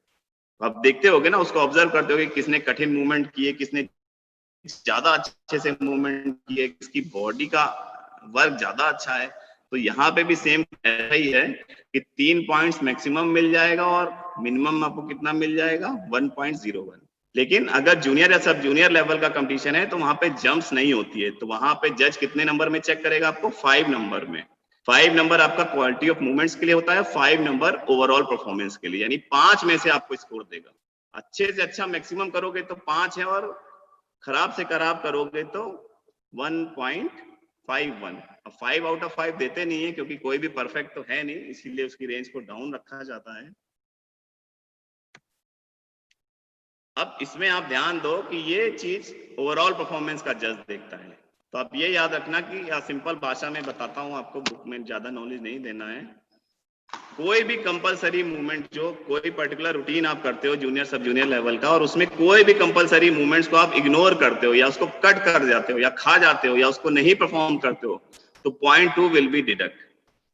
आप देखते होगे ना, उसको ऑब्जर्व करते होगे किसने कठिन मूवमेंट किए, किसने ज्यादा अच्छे से मूवमेंट किए, किसकी बॉडी का वर्क ज्यादा अच्छा है। तो यहाँ पे भी सेम ऐसा ही है कि 3 पॉइंट्स मैक्सिमम मिल जाएगा और मिनिमम आपको कितना मिल जाएगा, 1.01। लेकिन अगर जूनियर या सब जूनियर लेवल का कंपटीशन है तो वहां पे जंप्स नहीं होती है, तो वहां पे जज कितने नंबर में चेक करेगा आपको, 5 नंबर में। 5 नंबर आपका क्वालिटी ऑफ मूवमेंट्स के लिए होता है, 5 नंबर ओवरऑल परफॉर्मेंस के लिए। यानी 5 में से आपको स्कोर देगा। अच्छे से अच्छा मैक्सिमम करोगे तो 5 है, और खराब से खराब करोगे तो 1.51। अब 5 आउट ऑफ 5 देते नहीं है क्योंकि कोई भी परफेक्ट तो है नहीं, इसीलिए उसकी रेंज को डाउन रखा जाता है। अब इसमें आप ध्यान दो कि ये चीज ओवरऑल परफॉर्मेंस का जज देखता है। तो आप ये याद रखना कि, या सिंपल भाषा में बताता हूं आपको, बुक में ज्यादा नॉलेज नहीं देना है। कोई भी कंपलसरी मूवमेंट, जो कोई पर्टिकुलर रूटीन आप करते हो जूनियर सब जूनियर लेवल का, और उसमें कोई भी कंपलसरी मूवमेंट्स को आप इग्नोर करते हो या उसको कट कर जाते हो या खा जाते हो या उसको नहीं परफॉर्म करते हो, तो 0.2 विल बी डिडक्ट।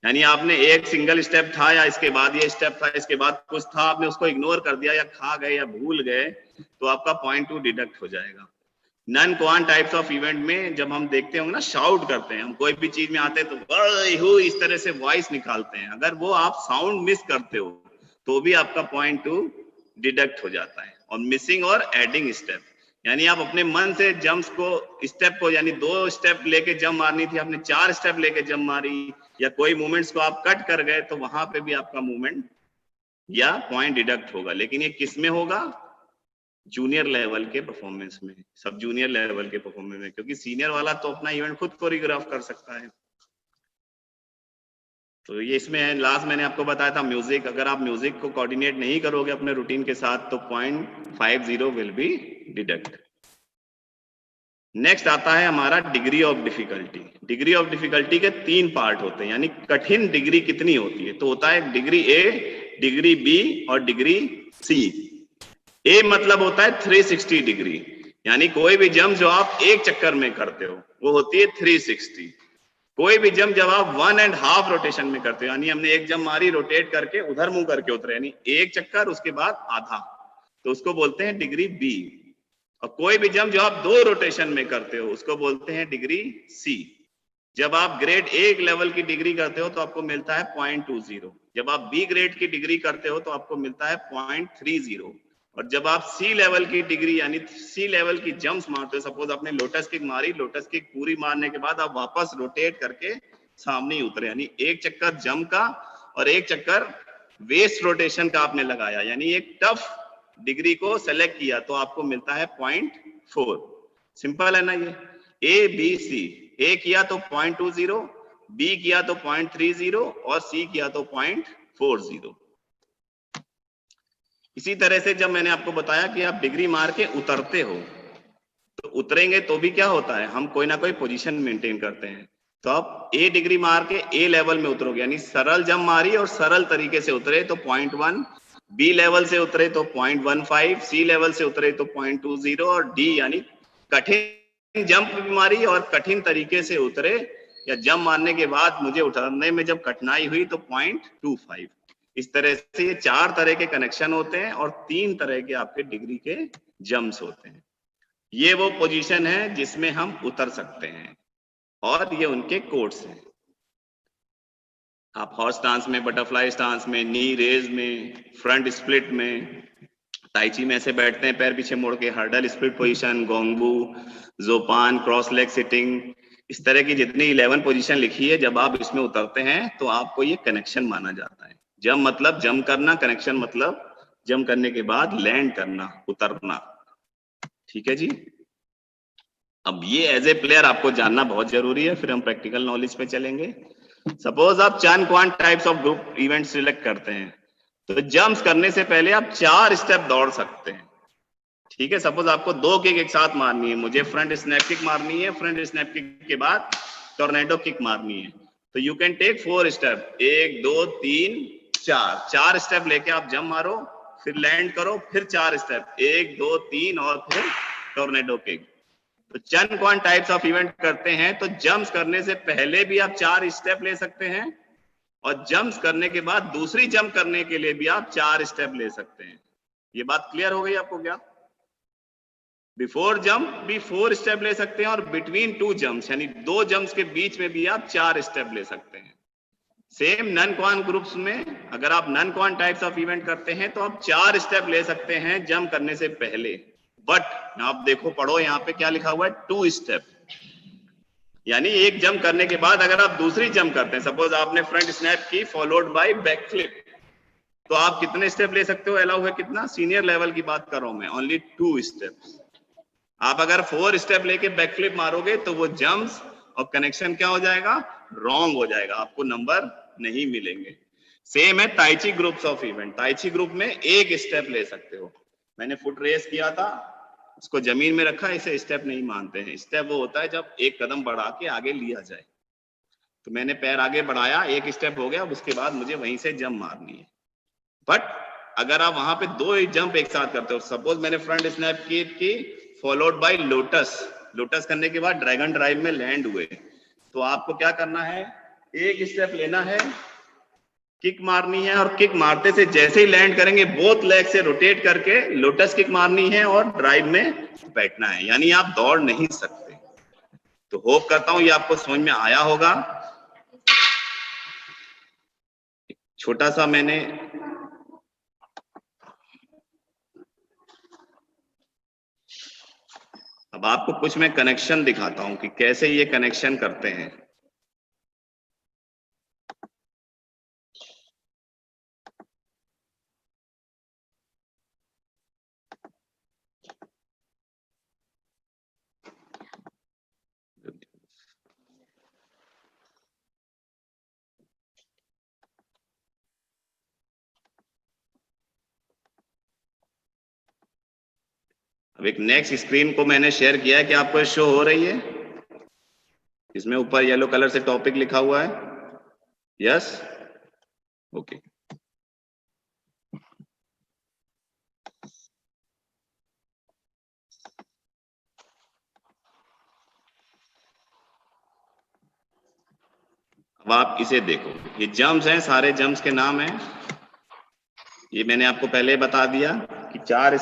यानी आपने एक सिंगल स्टेप था या इसके बाद ये स्टेप था, इसके बाद कुछ था, आपने उसको इग्नोर कर दिया या खा गए या भूल गए, तो आपका 0.2 डिडक्ट हो जाएगा। Non quant types of event में जब हम देखते होंगे ना, शाउट करते हैं हम, कोई भी चीज में आते हैं तो इस तरह से वॉइस निकालते हैं, अगर वो आप साउंड मिस करते हो तो भी आपका 0.2 डिडक्ट हो जाता है। और मिसिंग और एडिंग स्टेप, यानी आप अपने मन से जंप्स को, स्टेप को, यानी 2 स्टेप लेके जंप मारनी थी, आपने 4 स्टेप लेके जंप मारी, या कोई मूवमेंट्स को आप कट कर गए, तो वहां पे भी आपका मूवमेंट या पॉइंट डिडक्ट होगा। लेकिन ये किस में होगा, जूनियर लेवल के परफॉर्मेंस में, सब जूनियर लेवल के परफॉर्मेंस में, क्योंकि सीनियर वाला तो अपना इवेंट खुद कोरियोग्राफ कर सकता है। तो ये इसमें है। लास्ट मैंने आपको बताया था म्यूजिक, अगर आप म्यूजिक को कोऑर्डिनेट नहीं करोगे अपने रूटीन के साथ तो 0.50 विल बी डिडक्ट। नेक्स्ट आता है हमारा degree of difficulty. Degree of difficulty के 3 पार्ट होते हैं, यानी कठिन डिग्री कितनी होती है, तो होता है डिग्री ए, डिग्री बी और डिग्री सी। ए मतलब होता है 360 डिग्री, यानी कोई भी जंप जो आप एक चक्कर में करते हो वो होती है 360। कोई भी जंप जब आप 1.5 रोटेशन में करते हो, यानी हमने एक जंप मारी रोटेट करके उधर मुंह करके उतरे, यानी एक चक्कर उसके बाद आधा, तो उसको बोलते हैं डिग्री बी। और कोई भी जंप जो आप 2 रोटेशन में करते हो उसको बोलते हैं डिग्री सी। जब आप ग्रेड ए लेवल की डिग्री करते हो तो आपको मिलता है 0.20। जब आप बी ग्रेड की डिग्री करते हो तो आपको मिलता है 0.30। और जब आप सी लेवल की डिग्री यानी सी लेवल की जंप्स मारते हो, सपोज आपने लोटस किक मारी, लोटस किक पूरी मारने के बाद आप वापस रोटेट करके सामने ही उतरे, यानी एक चक्कर जंप का और एक चक्कर वेस्ट रोटेशन का आपने लगाया, यानी एक टफ डिग्री को सेलेक्ट किया, तो आपको मिलता है 0.4। सिंपल है ना ये। ए बी सी, ए किया तो 0.20, बी किया तो 0.30 और सी किया तो 0.40। इसी तरह से जब मैंने आपको बताया कि आप डिग्री मार के उतरते हो, तो उतरेंगे तो भी क्या होता है, हम कोई ना कोई पोजीशन मेंटेन करते हैं। तो आप ए डिग्री मार के ए लेवल में उतरोगे, यानी सरल जंप मारी और सरल तरीके से उतरे तो 0.1, बी लेवल से उतरे तो 0.15, सी लेवल से उतरे तो 0.20 और डी यानी कठिन जंप भी मारी और कठिन तरीके से उतरे, या जंप मारने के बाद मुझे उतरने में जब कठिनाई हुई तो 0.25। इस तरह से ये 4 तरह के कनेक्शन होते हैं और 3 तरह के आपके डिग्री के जंप्स होते हैं। ये वो पोजीशन है जिसमें हम उतर सकते हैं और ये उनके कोड्स हैं। आप हॉर्स स्टांस में, बटरफ्लाई स्टांस में, नी रेज में, फ्रंट स्प्लिट में, ताइची में ऐसे बैठते हैं पैर पीछे मोड़ के, hurdle split position, gongbu, zuopan, cross leg sitting, इस तरह की जितनी 11 पोजीशन लिखी है, जब आप इसमें उतरते हैं तो आपको ये कनेक्शन माना जाता है। जंप मतलब जंप करना, कनेक्शन मतलब जंप करने के बाद लैंड करना, उतरना। ठीक है जी। अब ये एज ए प्लेयर आपको जानना बहुत जरूरी है, फिर हम प्रैक्टिकल नॉलेज पे चलेंगे। सपोज आप चैन क्वांट types of group event select करते हैं, तो जंप्स करने से पहले आप 4 स्टेप दौड़ सकते हैं। ठीक है, सपोज आपको 2 किक एक साथ मारनी है, मुझे फ्रंट स्नैप किक मारनी है, फ्रंट स्नैप किक के बाद टोर्नेडो किक मारनी है, तो you can take 4 step, 1 2 3 4 step लेके आप जंप मारो, फिर लैंड करो, फिर 4 स्टेप, 1 2 3 और फिर टोर्नेडो किक। तो चैन क्वांट टाइप्स ऑफ इवेंट करते हैं तो जंप्स करने से पहले भी आप 4 स्टेप ले सकते हैं और जंप्स करने के बाद दूसरी जंप करने के लिए भी आप 4 स्टेप ले सकते हैं। ये बात क्लियर हो गई आपको क्या? बिफोर जंप भी 4 स्टेप ले सकते हैं और बिटवीन 2 जंप्स यानी 2 जंप्स के बीच में भी आप 4 स्टेप ले सकते हैं। सेम नन क्वांट ग्रुप्स में अगर आप nan quan types of event करते हैं तो आप 4 स्टेप ले सकते हैं जंप करने से पहले। बट आप देखो, पढ़ो यहाँ पे क्या लिखा हुआ है, 2 स्टेप, यानी एक जंप करने के बाद अगर आप दूसरी जंप करते हैं, सपोज आपने फ्रंट स्नैप की फॉलोड बाय बैक फ्लिप, तो आप कितने स्टेप ले सकते हो? अलाउ है कितना? सीनियर लेवल की बात कर रहा हूं मैं, ओनली 2 स्टेप्स। आप अगर 4 स्टेप लेके बैक फ्लिप मारोगे तो वो जंप्स और कनेक्शन क्या हो जाएगा? रॉन्ग हो जाएगा, आपको नंबर नहीं मिलेंगे। सेम है tai chi groups of event. Tai chi group में 1 स्टेप ले सकते हो। मैंने फुट रेस किया था, इसको जमीन में रखा, इसे स्टेप नहीं मानते हैं। स्टेप वो होता है जब एक कदम बढ़ा के आगे लिया जाए। तो मैंने पैर आगे बढ़ाया, 1 स्टेप हो गया, उसके बाद मुझे वहीं से जंप मारनी है। बट अगर आप वहां पे 2 जंप एक साथ करते हो, सपोज मैंने फ्रंट स्नैप की फॉलोड बाय लोटस, लोटस करने के बाद ड्रैगन ड्राइव में लैंड हुए, तो आपको क्या करना है? 1 स्टेप लेना है, किक मारनी है, और किक मारते से जैसे ही लैंड करेंगे बोथ लेग से रोटेट करके लोटस किक मारनी है और ड्राइव में बैठना है, यानी आप दौड़ नहीं सकते। तो होप करता हूं ये आपको समझ में आया होगा। छोटा सा मैंने अब आपको कुछ मैं कनेक्शन दिखाता हूं कि कैसे ये कनेक्शन करते हैं। अब एक नेक्स्ट स्क्रीन को मैंने शेयर किया है कि आपको शो हो रही है? इसमें ऊपर येलो कलर से टॉपिक लिखा हुआ है, यस? ओके। अब आप इसे देखो, ये जंप्स हैं, सारे जंप्स के नाम हैं, ये मैंने आपको पहले बता दिया। कि 4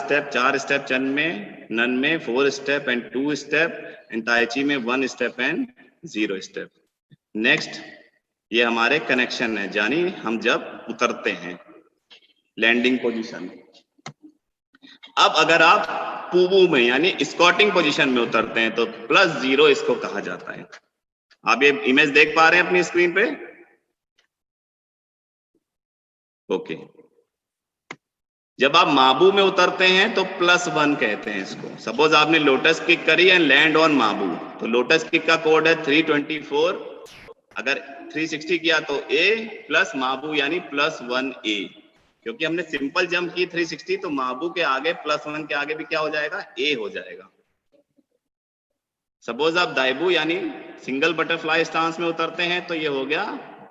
स्टेप चन में, नन में 4 स्टेप एंड 2 स्टेप, एंड ताई ची में 1 स्टेप एंड 0 स्टेप। नेक्स्ट, ये हमारे कनेक्शन है, यानी हम जब उतरते हैं लैंडिंग पोजीशन। अब अगर आप पूबू में यानी स्कॉटिंग पोजीशन में उतरते हैं तो +0 इसको कहा जाता है। आप ये इमेज देख पा रहे हैं अपनी स्क्रीन पे? ओके। जब आप माबू में उतरते हैं तो +1 कहते हैं इसको। सपोज आपने लोटस किक करी एंड लैंड ऑन माबू, तो लोटस किक का कोड है 324। अगर 360 किया तो A प्लस माबू यानी +1A, क्योंकि हमने सिंपल जंप की 360, तो माबू के आगे +1 के आगे भी क्या हो जाएगा? A हो जाएगा। सपोज आप दाइबू यानी सिंगल बटरफ्लाई स्टांस में उतरते हैं तो ये हो गया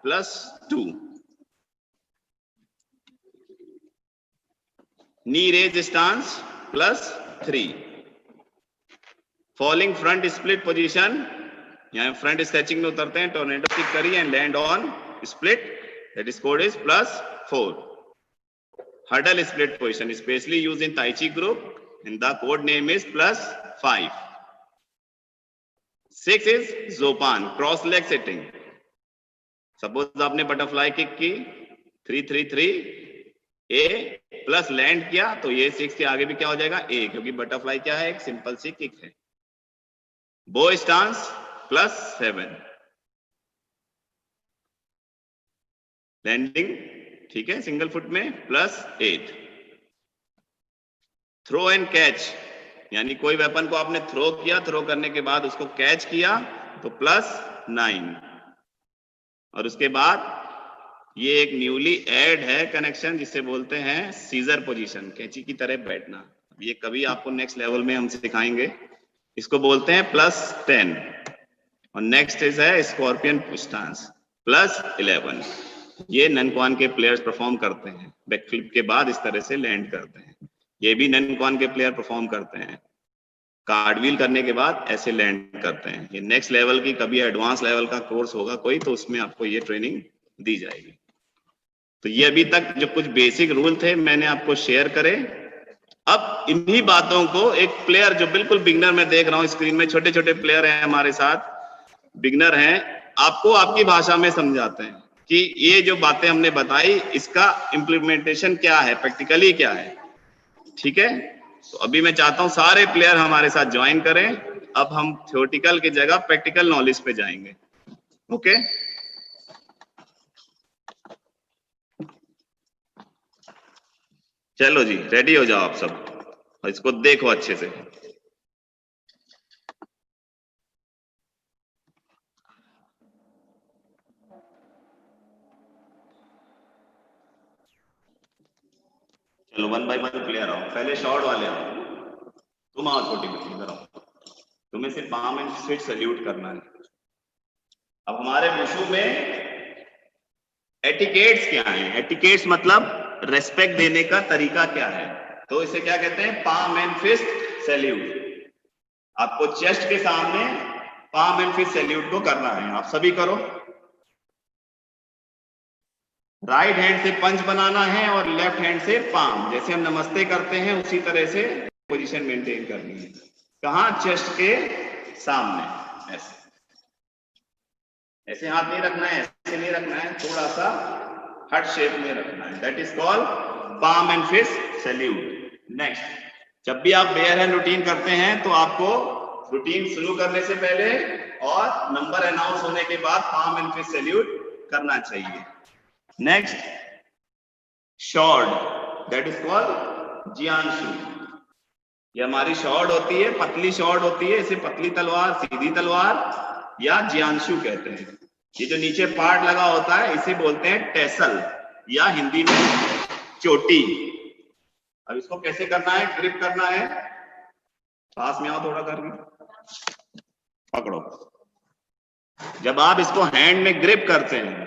+2। Knee raise stance +3। Falling front split position, यहाँ फ्रंट स्ट्रेचिंग में उतरते हैं, टोर्नेडो किक करी and land on split, that is code is +4। Hurdle split position specially used in tai chi group and the code name is +5। 6 is zuopan, cross leg sitting. Suppose आपने butterfly kick की 333 A plus land किया तो ये 6 के आगे भी क्या हो जाएगा? A, क्योंकि बटरफ्लाई क्या है? एक सिंपल सी किक है। बो स्टांस +7। लैंडिंग ठीक है सिंगल फुट में +8। थ्रो एंड कैच, यानी कोई वेपन को आपने थ्रो किया, थ्रो करने के बाद उसको कैच किया तो +9। और उसके बाद ये एक न्यूली ऐड है कनेक्शन जिसे बोलते हैं सीजर पोजीशन, कैंची की तरह बैठना। ये कभी आपको नेक्स्ट लेवल में हम सिखाएंगे। इसको बोलते हैं +10। और नेक्स्ट इज है स्कॉर्पियन स्टांस +11। ये नन क्वान के प्लेयर्स परफॉर्म करते हैं, बैकफ्लिप के बाद इस तरह से लैंड करते हैं। ये भी नन क्वान के प्लेयर परफॉर्म करते हैं, कार्डव्हील करने के बाद ऐसे लैंड करते हैं। ये नेक्स्ट लेवल की कभी एडवांस लेवल का कोर्स होगा कोई, तो उसमें आपको ये ट्रेनिंग दी जाएगी। तो ये अभी तक जो कुछ बेसिक रूल थे मैंने आपको शेयर करे। अब इन्हीं बातों को एक प्लेयर जो बिल्कुल बिगनर, मैं देख रहा हूं स्क्रीन में छोटे छोटे प्लेयर हैं हमारे साथ, बिगनर हैं, आपको आपकी भाषा में समझाते हैं कि ये जो बातें हमने बताई इसका इम्प्लीमेंटेशन क्या है, प्रैक्टिकली क्या है। ठीक है, तो अभी मैं चाहता हूं सारे प्लेयर हमारे साथ ज्वाइन करें। अब हम थ्योरेटिकल की जगह प्रैक्टिकल नॉलेज पे जाएंगे। ओके, चलो जी, रेडी हो जाओ आप सब और इसको देखो अच्छे से। चलो 1 बाय 1 प्लेयर आओ। पहले शॉर्ट वाले आओ, तुम आओ छोटी बच्ची, इधर आओ। तुम्हें सिर्फ पाम एंड फिस्ट सैल्यूट करना है। अब हमारे वुशु में एटिकेट्स क्या है? एटिकेट्स मतलब रेस्पेक्ट देने का तरीका क्या है? तो इसे क्या कहते हैं? Palm and fist salute. आपको चेस्ट के सामने पाम एंड फिस्ट सैल्यूट को करना है। आप सभी करो। राइट हैंड से पंच बनाना है और लेफ्ट हैंड से पाम, जैसे हम नमस्ते करते हैं उसी तरह से पोजीशन मेंटेन करनी है। कहां? चेस्ट के सामने। ऐसे ऐसे हाथ नहीं रखना है, ऐसे नहीं रखना है, थोड़ा सा हार्ट शेप में रखना है। That is called palm and fist salute. Next, जब भी आप बेयर हैंड रूटीन करते हैं तो आपको रूटीन शुरू करने से पहले और नंबर अनाउंस होने के बाद पाम एंड फिस्ट सैल्यूट करना चाहिए। Next, sword, that is called jianshu. ये हमारी शॉर्ड होती है, पतली शॉर्ड होती है। इसे पतली तलवार, सीधी तलवार या जियानशु कहते हैं। ये जो नीचे पार्ट लगा होता है इसे बोलते हैं टेसल या हिंदी में चोटी। अब इसको कैसे करना है? ग्रिप करना है। पास में आओ थोड़ा करके, पकड़ो। जब आप इसको हैंड में ग्रिप करते हैं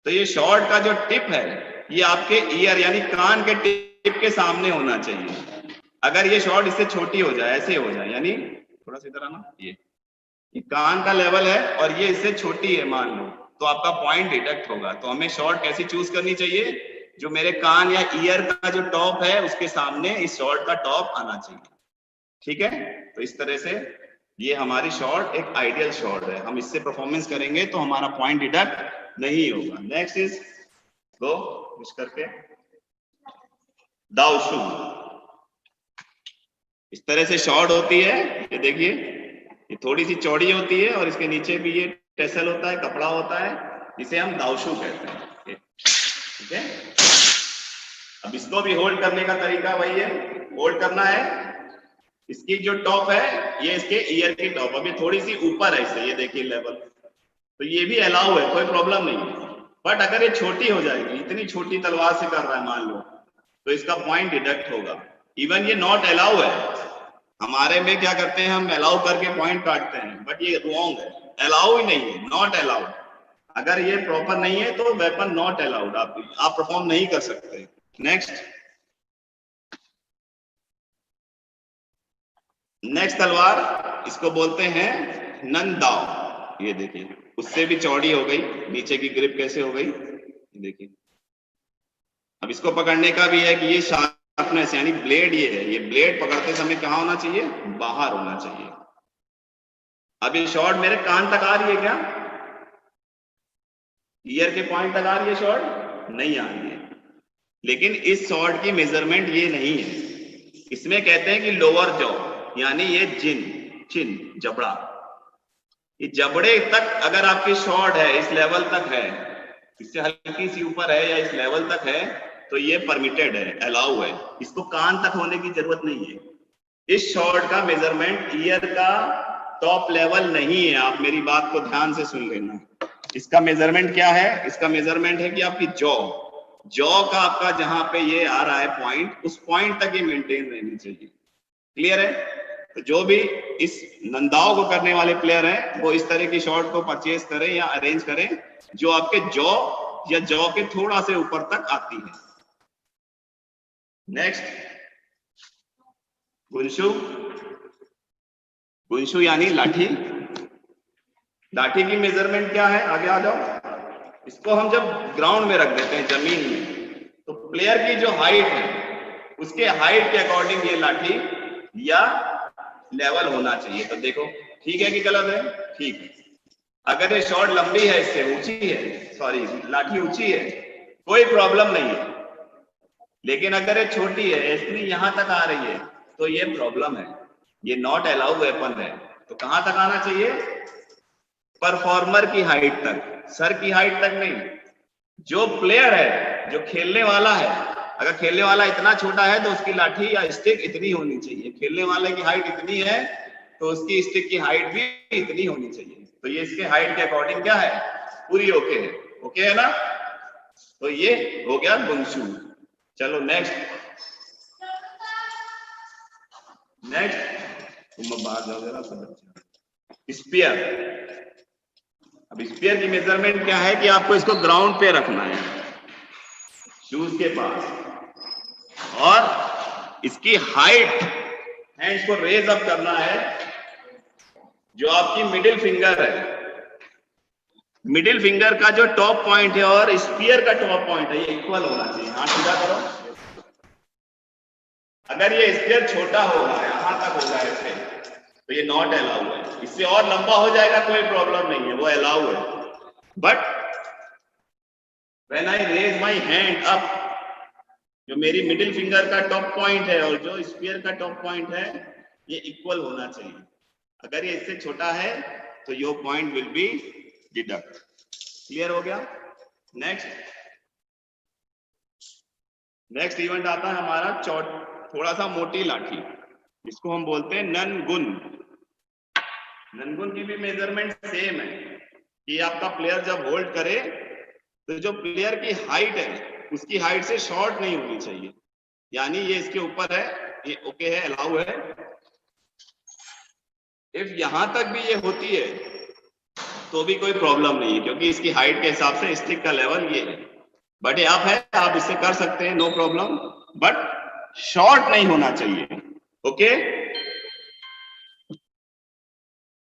तो ये शॉर्ट का जो टिप है ये आपके ईयर यानी कान के टिप के सामने होना चाहिए। अगर ये शॉर्ट इससे छोटी हो जाए, ऐसे हो जाए, यानी थोड़ा सा इधर आना, ये कान का लेवल है और ये इससे छोटी है मान लो, तो आपका पॉइंट डिडक्ट होगा। तो हमें शॉर्ट कैसी चूज करनी चाहिए? जो मेरे कान या ईयर का जो टॉप है उसके सामने इस शॉट का टॉप आना चाहिए। ठीक है, तो इस तरह से ये हमारी शॉट एक आइडियल शॉट है। हम इससे परफॉर्मेंस करेंगे तो हमारा पॉइंट डिडक्ट नहीं होगा। नेक्स्ट इज गो पुश करके दाउशु। इस तरह से शॉट होती है, ये देखिए ये थोड़ी सी चौड़ी होती है और इसके नीचे भी ये टेसल होता है, कपड़ा होता है, इसे हम दाउशु कहते हैं। ठीक है, अब इसको भी होल्ड करने का तरीका वही है, होल्ड करना है। इसकी जो टॉप है ये इसके ईयर की टॉप अभी थोड़ी सी ऊपर है इससे, ये देखिए लेवल, तो ये भी अलाउ है, कोई प्रॉब्लम नहीं है। बट अगर ये छोटी हो जाएगी, इतनी छोटी तलवार से कर रहा है मान लो, तो इसका पॉइंट डिडक्ट होगा। इवन ये नॉट अलाउ है, हमारे में क्या करते हैं हम अलाउ करके पॉइंट काटते हैं, बट ये रॉन्ग है, अलाउ ही नहीं है, नॉट अलाउड। अगर ये प्रॉपर नहीं है तो वेपन नॉट अलाउड, आप परफॉर्म नहीं कर सकते। नेक्स्ट तलवार इसको बोलते हैं नंदाओ। ये देखिए उससे भी चौड़ी हो गई, नीचे की ग्रिप कैसे हो गई देखिए। अब इसको पकड़ने का भी है कि ये शार्पनेस यानी ब्लेड ये है, ये ब्लेड पकड़ते समय कहाँ होना चाहिए, बाहर होना चाहिए। अब ये शॉट मेरे कान तक आ रही है क्या, ईयर के पॉइंट तक आ रही है शॉट, नहीं आ रही है। लेकिन इस शॉट की मेजरमेंट ये नहीं है, इसमें कहते हैं कि लोअर जॉ यानी ये चिन जबड़ा, ये जबड़े तक अगर आपकी शॉट है इस लेवल तक है, इससे हल्की सी ऊपर है या इस लेवल तक है, तो ये परमिटेड है, अलाउ है। इसको कान तक होने की जरूरत नहीं है। इस शॉट का मेजरमेंट ईयर का टॉप लेवल नहीं है, आप मेरी बात को ध्यान से सुन लेना। इसका मेजरमेंट क्या है, इसका मेजरमेंट है कि आपकी जॉ का आपका जहां पे ये आ रहा है पॉइंट, उस पॉइंट तक ये मेंटेन रहनी चाहिए। क्लियर है? तो जो भी इस नंदाओ को करने वाले प्लेयर हैं वो इस तरह की शॉट को परचेज करें या अरेंज करें जो आपके जॉ या जॉ के थोड़ा से ऊपर तक आती है। नेक्स्ट गुंशु यानी लाठी। लाठी की मेजरमेंट क्या है, आगे आ जाओ। इसको हम जब ग्राउंड में रख देते हैं जमीन में, तो प्लेयर की जो हाइट है उसके हाइट के अकॉर्डिंग ये लाठी या लेवल होना चाहिए। तो देखो ठीक है कि गलत है, ठीक है। अगर ये शॉट लंबी है, इससे ऊंची है, सॉरी लाठी ऊंची है, कोई प्रॉब्लम नहीं है। लेकिन अगर ये छोटी है, इतनी यहां तक आ रही है, तो ये प्रॉब्लम है, ये नॉट अलाउ वेपन है। तो कहां तक आना चाहिए, परफॉर्मर की हाइट तक, सर की हाइट तक नहीं। जो प्लेयर है, जो खेलने वाला है, अगर खेलने वाला इतना छोटा है तो उसकी लाठी या स्टिक इतनी होनी चाहिए। खेलने वाले की हाइट इतनी है तो उसकी स्टिक की हाइट भी इतनी होनी चाहिए। तो ये इसके हाइट के अकॉर्डिंग क्या है, पूरी ओके है, ओके है ना। तो ये हो गया गुंशु। चलो नेक्स्ट तुम बाहर जाओ जरा सब बच्चे। स्पीयर। अब स्पीयर की मेजरमेंट क्या है कि आपको इसको ग्राउंड पे रखना है शूज के पास, और इसकी हाइट हैंड्स को रेज अप करना है। जो आपकी मिडिल फिंगर है, मिडिल फिंगर का जो टॉप पॉइंट है और स्पीयर का टॉप पॉइंट है, ये इक्वल होना चाहिए। हाथ सीधा करो। अगर ये स्पीयर छोटा होगा, यहां तक होगा ऐसे, तो ये नॉट अलाउ है। इससे और लंबा हो जाएगा कोई प्रॉब्लम नहीं है, वो अलाउ है। But when I raise my hand up, जो मेरी मिडिल फिंगर का टॉप पॉइंट है और जो स्पीयर का टॉप पॉइंट है, ये इक्वल होना चाहिए। अगर ये इससे छोटा है तो your point will be deduct. Clear हो गया? नेक्स्ट इवेंट आता है हमारा थोड़ा सा मोटी लाठी, जिसको हम बोलते हैं ननगुन। ननगुन की भी मेजरमेंट सेम है कि आपका प्लेयर जब होल्ड करे तो जो प्लेयर की हाइट है उसकी हाइट से शॉर्ट नहीं होनी चाहिए। यानी ये इसके ऊपर है, ये ओके है, अलाउ है। इफ यहां तक भी ये होती है तो भी कोई प्रॉब्लम नहीं है, क्योंकि इसकी हाइट के हिसाब से स्टिक का लेवल ये है। बट ये आप है, आप इससे कर सकते हैं, नो प्रॉब्लम। बट शॉर्ट नहीं होना चाहिए। ओके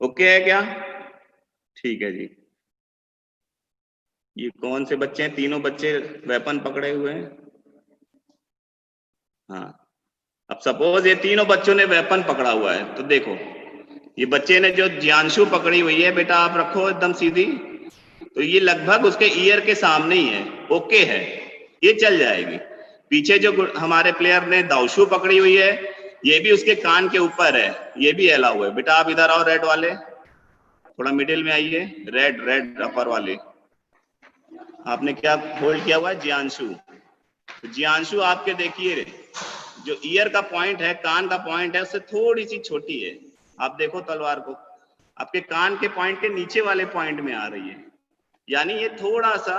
ओके है क्या? ठीक है जी। ये कौन से बच्चे हैं? तीनों बच्चे वेपन पकड़े हुए हैं। हाँ, अब सपोज ये तीनों बच्चों ने वेपन पकड़ा हुआ है, तो देखो ये बच्चे ने जो जियांशु पकड़ी हुई है, बेटा आप रखो एकदम सीधी, तो ये लगभग उसके ईयर के सामने ही है, ओके है, ये चल जाएगी। पीछे जो हमारे प्लेयर ने दाउशु पकड़ी हुई है, ये भी उसके कान के ऊपर है, ये भी एला हुआ है। बेटा आप इधर आओ, रेड वाले थोड़ा मिडिल में आइए, रेड रेड अपर वाले। आपने क्या होल्ड किया हुआ है? जियांशु। तो जियांशु आपके देखिए जो ईयर का पॉइंट है, कान का पॉइंट है, उससे थोड़ी सी छोटी है। आप देखो तलवार को, आपके कान के पॉइंट के नीचे वाले पॉइंट में आ रही है, यानी ये थोड़ा सा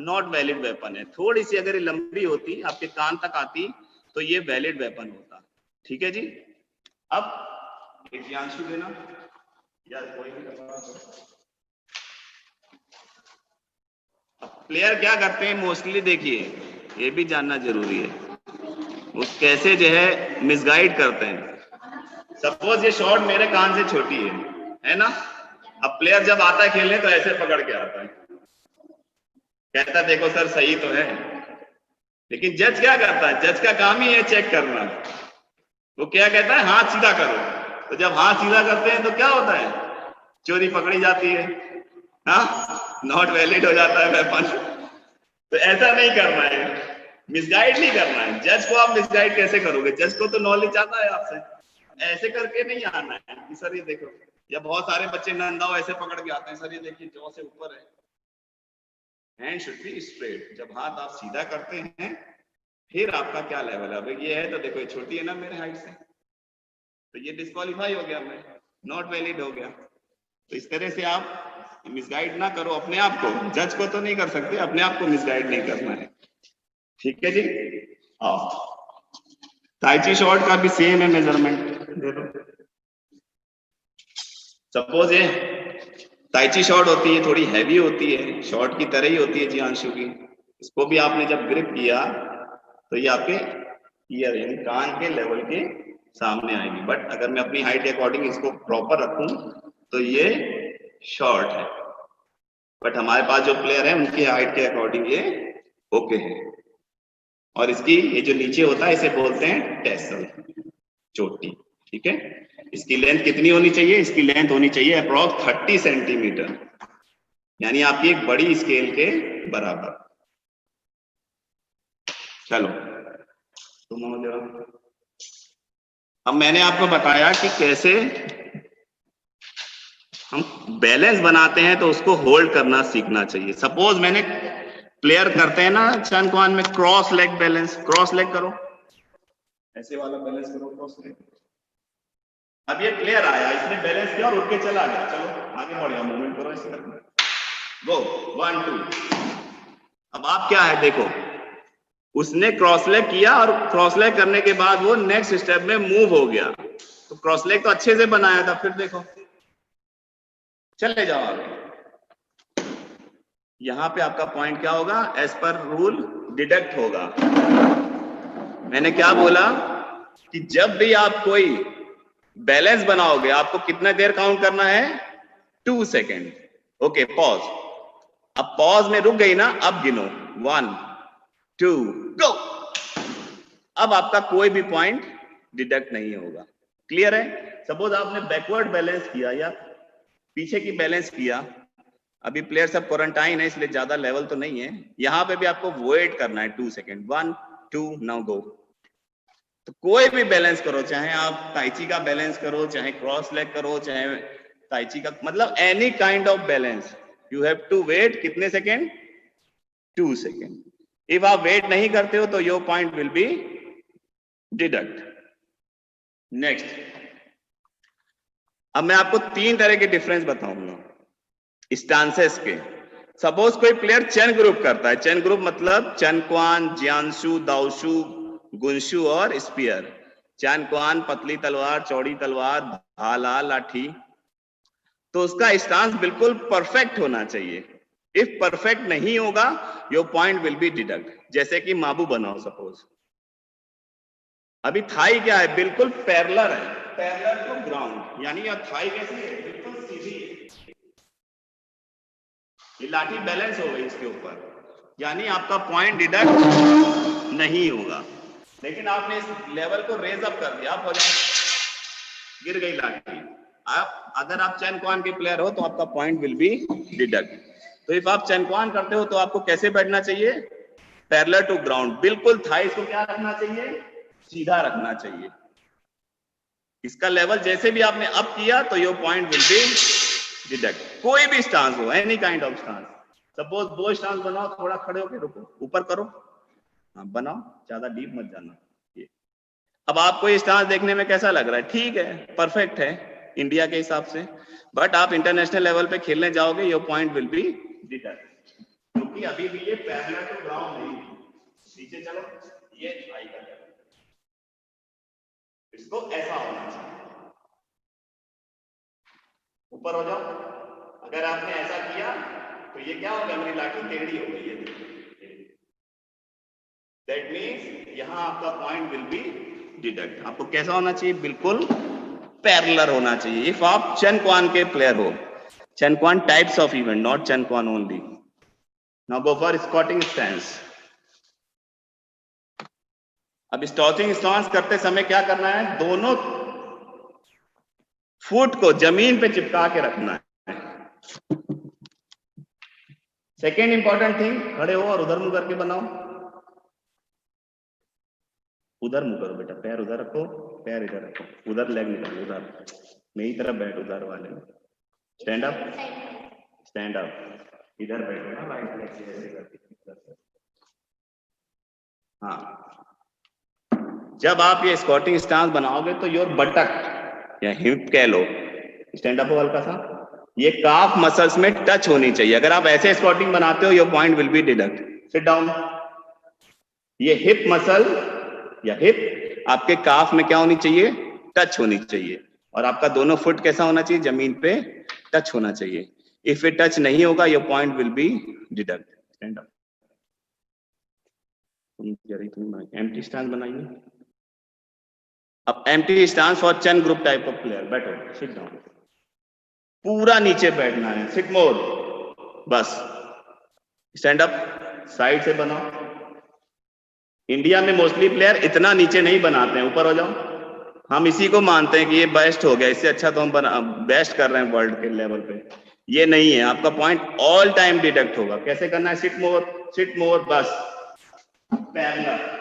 नॉट वैलिड वेपन है। थोड़ी सी अगर ये लंबी होती, आपके कान तक आती, तो ये वैलिड वेपन होता। ठीक है जी। अब एक जियांशु देना या कोई भी। अब प्लेयर क्या करते हैं मोस्टली, देखिए ये भी जानना जरूरी है, वो कैसे जो है मिसगाइड करते हैं। सपोज ये शॉट मेरे कान से छोटी है ना? अब प्लेयर जब आता है खेलने तो ऐसे पकड़ के आता है, कहता है देखो सर सही तो है, लेकिन जज क्या करता है? जज का काम ही है चेक करना। वो क्या कहता है? हाथ सीधा करो। तो जब हाथ सीधा करते हैं तो क्या होता है? चोरी पकड़ी जाती है, हाँ, नॉट वैलिड हो जाता है वेपन। तो ऐसा नहीं करना है, मिसगाइड नहीं करना है। जज को आप मिसगाइड कैसे करोगे? जज को तो नॉलेज आता है आपसे, ऐसे करके नहीं आना है कि सर ये देखो, या बहुत सारे बच्चे नंदाओ ऐसे पकड़ के आते हैं, सर ये देखिए जौ से ऊपर है। Hand should be straight. जब हाथ आप सीधा करते हैं फिर आपका क्या लेवल है? अब ये है तो देखो ये छोटी है ना मेरे हाइट से, तो ये डिस्क्वालीफाई हो गया, मैं नॉट वैलिड हो गया। तो इस तरह से आप मिसगाइड ना करो अपने आप को। जज को तो नहीं कर सकते, अपने आप को मिसगाइड नहीं करना है। ठीक है जी। ताइची शॉट का भी सेम है मेजरमेंट। सपोज ये ताइची शॉट होती है, थोड़ी हैवी होती है, शॉट की तरह ही होती है जियांशु की। इसको भी आपने जब ग्रिप किया तो ये आपके ईयर यानी कान के लेवल के सामने आएगी। बट अगर मैं अपनी हाइट के अकॉर्डिंग इसको प्रॉपर रखूं तो ये शॉर्ट है, बट हमारे पास जो प्लेयर है उनकी हाइट के अकॉर्डिंग ये ओके है। और इसकी ये जो नीचे होता है इसे बोलते हैं टेसल, चोटी। ठीक है, इसकी लेंथ कितनी होनी चाहिए? इसकी लेंथ होनी चाहिए अप्रॉक्स 30 सेंटीमीटर, यानी आपकी एक बड़ी स्केल के बराबर। चलो अब मैंने आपको बताया कि कैसे हम बैलेंस बनाते हैं, तो उसको होल्ड करना सीखना चाहिए। सपोज मैंने प्लेयर करते हैं ना चनकुआन में cross leg balance, cross leg करो, ऐसे वाला बैलेंस करो, क्रॉस लेग। अब ये प्लेयर आया, इसने बैलेंस किया और उठ के चला गया, चलो आगे बढ़िया मूवमेंट करो ऐसे करके, गो 1 2। अब आप क्या है देखो, उसने क्रॉस लेग किया और क्रॉस लेग करने के बाद वो नेक्स्ट स्टेप में मूव हो गया, तो क्रॉस लेग तो अच्छे से बनाया था। फिर देखो चले जाओ आगे, यहां पे आपका पॉइंट क्या होगा? एज पर रूल डिडक्ट होगा। मैंने क्या बोला कि जब भी आप कोई बैलेंस बनाओगे आपको कितना देर काउंट करना है? 2 सेकेंड। Okay pause. अब पॉज में रुक गई ना, अब गिनो 1 2 गो। अब आपका कोई भी पॉइंट डिडक्ट नहीं होगा। क्लियर है? सपोज आपने बैकवर्ड बैलेंस किया या पीछे की बैलेंस किया, अभी प्लेयर सब क्वारंटाइन है इसलिए ज्यादा लेवल तो नहीं है, यहां पे भी आपको वेट करना है 2 सेकेंड, 1 2 नाउ गो। तो कोई भी बैलेंस करो, चाहे आप ताइची का बैलेंस करो, चाहे क्रॉस लेग करो, चाहे ताइची का, मतलब any kind of balance, you have to wait कितने सेकेंड? 2 सेकेंड। इफ आप वेट नहीं करते हो तो your point will be deduct. Next, अब मैं आपको 3 तरह के डिफरेंस बताऊंगा स्टांसेस के। सपोज कोई प्लेयर चेन ग्रुप करता है, चेन ग्रुप मतलब चनकुआन, जियांशु, दाउशु, गुंशु और स्पीयर। चनकुआन पतली तलवार, चौड़ी तलवार, भाला, लाठी, तो उसका स्टांस बिल्कुल परफेक्ट होना चाहिए। इफ परफेक्ट नहीं होगा your point will be deduct. जैसे कि माबू बनाओ सपोज, अभी थाई क्या है? बिल्कुल पैरेलल है, पैरेलल टू ग्राउंड, यानी यह थाई कैसी है? बिल्कुल सीधी है। ये लाठी बैलेंस हो गई इसके ऊपर, यानी आपका पॉइंट डिडक्ट नहीं होगा। लेकिन आपने इस लेवल को रेज अप कर दिया, आप हो जाए, गिर गई लाठी। आप अगर आप चैन क्वान के प्लेयर हो तो आपका पॉइंट विल बी डिडक्ट। तो इफ आप चैन क्वान करते हो तो आपको कैसे बैठना चाहिए? पैरेलल टू ग्राउंड, बिल्कुल थाइस को क्या रखना चाहिए? सीधा रखना चाहिए। इसका लेवल जैसे भी आपने अप किया तो your point will be deduct. कोई भी स्टांस हो, any kind of stance. Suppose दो स्टांस बनाओ, थोड़ा खड़े होकर रुको, ऊपर करो, हाँ बनाओ, ज्यादा डीप मत जाना। ये अब आपको ये स्टांस देखने में कैसा लग रहा है? ठीक है, परफेक्ट है इंडिया के हिसाब से, बट आप इंटरनेशनल लेवल पे खेलने जाओगे, your point will be deduct, क्योंकि अभी भी ये पैरेलल टू ग्राउंड नहीं है। नीचे चलो, ये आई का लेवल, इसको ऐसा होना चाहिए। ऊपर हो जाओ। अगर आपने ऐसा किया तो ये क्या होगा? मेरी लाठी टेढ़ी हो गई है। दैट मीन्स यहां आपका पॉइंट विल बी डिडक्ट। आपको कैसा होना चाहिए? बिल्कुल पैरेलल होना चाहिए। इफ आप चेन क्वान के प्लेयर हो, chen quan types of event, not chen quan only. Now go for squatting stance. अब स्क्वाटिंग स्टांस करते समय क्या करना है? दोनों फुट को जमीन पे चिपका के रखना है। सेकेंड इंपॉर्टेंट थिंग, खड़े हो और उधर मुंह करके बनाओ। उधर मुंह करो बेटा, पैर उधर रखो, पैर इधर रखो, उधर लेग निकालो, उधर मेरी तरफ बैठ, उधर वाले में स्टैंड अप, स्टैंड अप, इधर बैठो ना, राइट लेग से ऐसे करके। हाँ, जब आप ये स्क्वाटिंग स्टांस बनाओगे तो योर बटक या हिप कह लो, स्टैंड अप हो हल्का सा, ये काफ मसल्स में टच होनी चाहिए। अगर आप ऐसे स्क्वाटिंग बनाते हो, your point will be deduct. Sit down. ये हिप मसल या हिप आपके काफ में क्या होनी चाहिए? टच होनी चाहिए। और आपका दोनों फुट कैसा होना चाहिए? जमीन पे टच होना चाहिए। इफ इट टच नहीं होगा, your point will be deduct. Stand up. Empty stance बनाइए। अब empty stance for chain group type of player. बैठो, सिट डाउन, पूरा नीचे बैठना है, सिट मोर, बस। स्टैंड अप, साइड से बनाओ। इंडिया में मोस्टली प्लेयर इतना नीचे नहीं बनाते हैं, ऊपर हो जाओ। हम इसी को मानते हैं कि ये बेस्ट हो गया, इससे अच्छा तो हम बेस्ट कर रहे हैं वर्ल्ड के लेवल पे। ये नहीं है, आपका पॉइंट ऑल टाइम डिडक्ट होगा। कैसे करना है? सिट मोर, बस पैरेलल।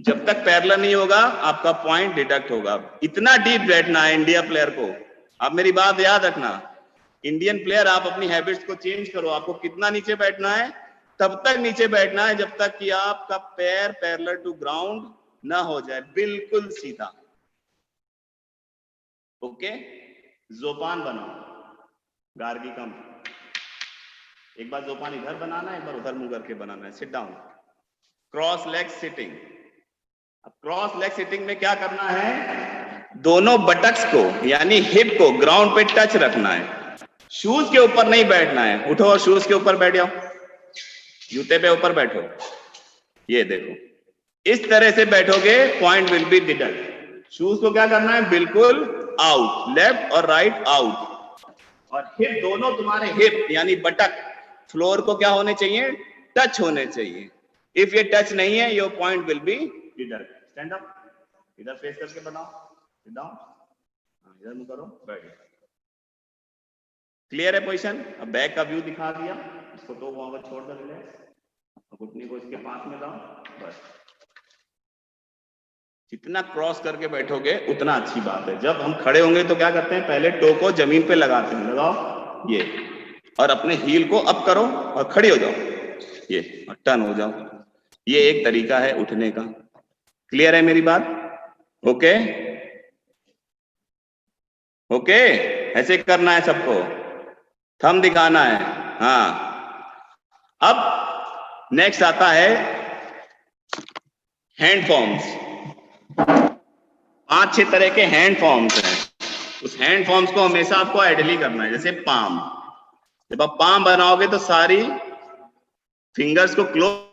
जब तक पैरेलल नहीं होगा, आपका पॉइंट डिडक्ट होगा। इतना डीप बैठना है इंडिया प्लेयर को। आप मेरी बात याद रखना, इंडियन प्लेयर, आप अपनी हैबिट्स को चेंज करो। आपको कितना नीचे बैठना है? तब तक नीचे बैठना है जब तक कि आपका पैर पैरेलल टू ग्राउंड ना हो जाए, बिल्कुल सीधा। ओके, जोपान बनाओ, गार्गी कम। एक बार जोपान इधर बनाना है, एक बार उधर मुंह करके बनाना है। Sit down, cross leg sitting. अब क्रॉस लेग सिटिंग में क्या करना है? दोनों बटक्स को यानी हिप को ग्राउंड पे टच रखना है। शूज के ऊपर नहीं बैठना है। उठो और शूज के ऊपर बैठ जाओ, जूते पे ऊपर बैठो। ये देखो, इस तरह से बैठोगे, point will be deduct. Shoes को क्या करना है? बिल्कुल आउट, लेफ्ट और राइट आउट। और हिप, दोनों तुम्हारे हिप यानी बटक फ्लोर को क्या होने चाहिए? टच होने चाहिए। इफ ये टच नहीं है, your point will be deduct. Stand up, इधर फेस करके बनाओ, सिट डाउन, इधर मुंह करो, बैठ जाओ। क्लियर है पोजीशन? अब बैक का व्यू दिखा दिया, इसको तो वहां छोड़ दो, रिलैक्स। घुटने को इसके पास में लाओ, बस। जितना क्रॉस करके बैठोगे उतना अच्छी बात है। जब हम खड़े होंगे तो क्या करते हैं? पहले टो को जमीन पे लगाते हैं, लगाओ ये, और अपने हील को अप करो और खड़ी हो जाओ, ये, और टर्न हो जाओ। ये एक तरीका है उठने का। क्लियर है मेरी बात? ओके ओके, ऐसे करना है सबको, थंब दिखाना है। हाँ, अब नेक्स्ट आता है हैंड फॉर्म्स। 5-6 तरह के हैंड फॉर्म्स हैं। उस हैंड फॉर्म्स को हमेशा आपको आइडली करना है। जैसे पाम, जब आप पाम बनाओगे तो सारी फिंगर्स को close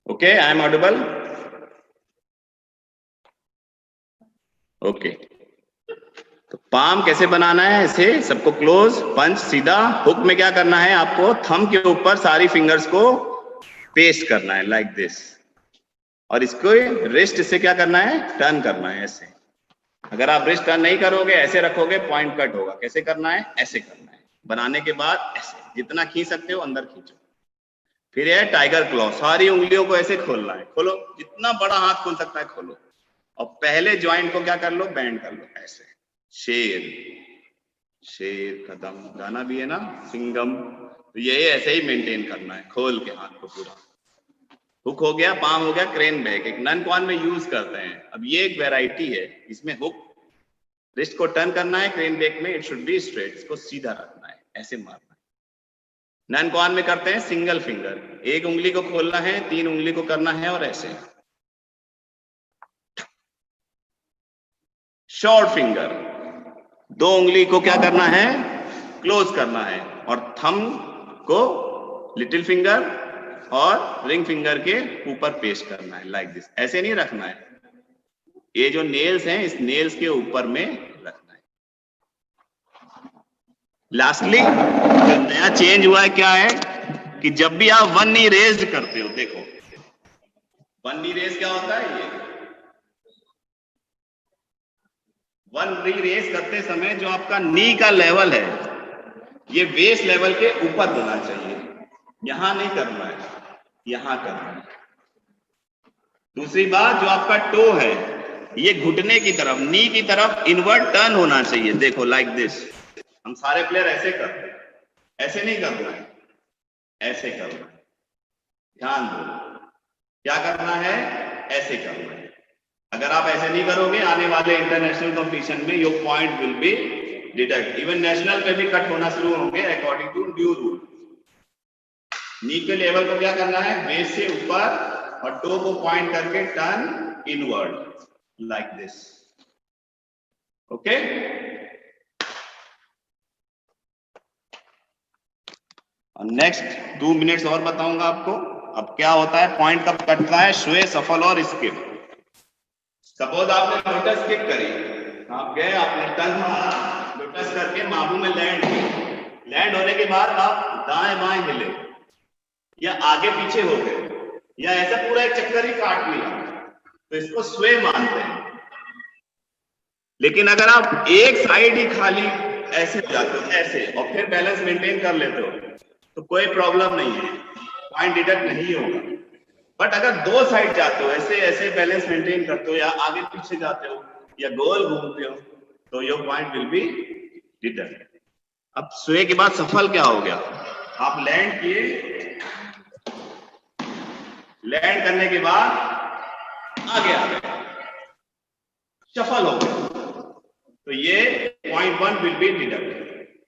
okay, I am audible? Okay, तो पाम कैसे बनाना है? ऐसे सबको क्लोज, पंच सीधा। हुक में क्या करना है आपको? थंब के ऊपर सारी फिंगर्स को पेस्ट करना है लाइक दिस, और इसको रिस्ट से क्या करना है? टर्न करना है ऐसे। अगर आप रिस्ट टर्न नहीं करोगे, ऐसे रखोगे, पॉइंट कट होगा। कैसे करना है? ऐसे करना है। बनाने के बाद ऐसे जितना खींच सकते हो अंदर खींचो। फिर है टाइगर क्लॉ, सारी उंगलियों को ऐसे खोलना है। खोलो, जितना बड़ा हाथ खोल सकता है खोलो, और पहले ज्वाइंट को क्या कर लो? बेंड कर लो ऐसे। शेर, शेर का दम गाना भी है ना, सिंगम। तो ये ऐसे ही मेंटेन करना है, खोल के हाथ को पूरा। हुक हो गया, पाम हो गया, क्रेन बैक एक नन क्वान में यूज करते हैं। अब ये एक वैरायटी है, इसमें हुक रिस्ट को टर्न करना है, क्रेन बैक में इट शुड बी स्ट्रेट, इसको सीधा रखना है, ऐसे मारना है। नन क्वान में करते हैं सिंगल फिंगर, एक उंगली को खोलना है, 3 उंगली को करना है और ऐसे। शॉर्ट फिंगर, 2 उंगली को क्या करना है? क्लोज करना है, और थंब को लिटिल फिंगर और रिंग फिंगर के ऊपर पेस्ट करना है लाइक दिस। ऐसे नहीं रखना है, ये जो नेल्स हैं इस नेल्स के ऊपर में रखना है। लास्टली जो नया चेंज हुआ है क्या है कि जब भी आप वन नी रेज्ड करते हो, देखो वन नी रेज क्या होता है? ये वन नी रेज करते समय जो आपका नी का लेवल है ये वेस्ट लेवल के ऊपर होना चाहिए, यहां नहीं करना है, यहां करना है। दूसरी बात, जो आपका टो है ये घुटने की तरफ, नी की तरफ इनवर्ट टर्न होना चाहिए। देखो लाइक दिस, हम सारे प्लेयर ऐसे करते हैं, ऐसे नहीं करना है, ऐसे करना है। ध्यान दो, क्या करना है? ऐसे करना है। अगर आप ऐसे नहीं करोगे, आने वाले इंटरनेशनल कंपटीशन में your point will be deduct. Even national में भी कट होना शुरू होंगे अकॉर्डिंग टू ड्यू रूल। नी के लेवल को क्या करना है? बेस से ऊपर, और टो को पॉइंट करके turn inward like this. Okay, और नेक्स्ट 2 मिनट्स और बताऊंगा आपको। अब क्या होता है, पॉइंट कब कटता है? स्वे, सफल और स्किप। सपोज आपने लोटस स्किप करी, आप गए, आपने टर्न मारा, लोटस करके माबू में लैंड किया। लैंड होने के बाद आप दाएं बाएं हिले, या आगे पीछे हो गए, या ऐसा पूरा एक चक्कर ही काट लिया, तो इसको स्वे मानते हैं। लेकिन अगर आप एक साइड ही खाली ऐसे जाते हो, ऐसे, और फिर बैलेंस मेंटेन कर लेते हो, तो कोई प्रॉब्लम नहीं है, पॉइंट डिडक्ट नहीं होगा। बट अगर 2 साइड जाते हो, ऐसे ऐसे बैलेंस मेंटेन करते हो, या आगे पीछे जाते हो, या गोल घूमते हो, तो your point will be deduct. अब स्वे के बाद सफल क्या हो गया? आप लैंड किए, लैंड करने के बाद आगे आ गए, सफल हो गए, तो ये पॉइंट 1 विल बी डिडक्ट।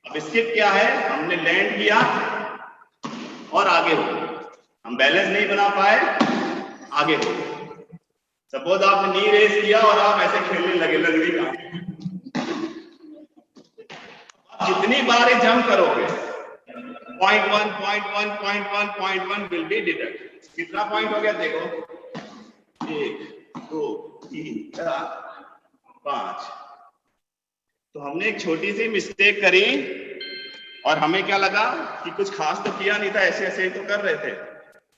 अब स्किप क्या है? हमने लैंड किया और आगे हो गए, हम बैलेंस नहीं बना पाए, आगे हो गए। सपोज आपने नी रेस किया और आप ऐसे खेलने लगे, लगड़ी का, जितनी बार जंप करोगे, point 1, point 1, point 1, point 1 will be deduct. कितना पॉइंट हो गया? देखो, 1, 2, 3, 4, 5। तो हमने एक छोटी सी मिस्टेक करी, और हमें क्या लगा कि कुछ खास तो किया नहीं था, ऐसे ऐसे ही तो कर रहे थे।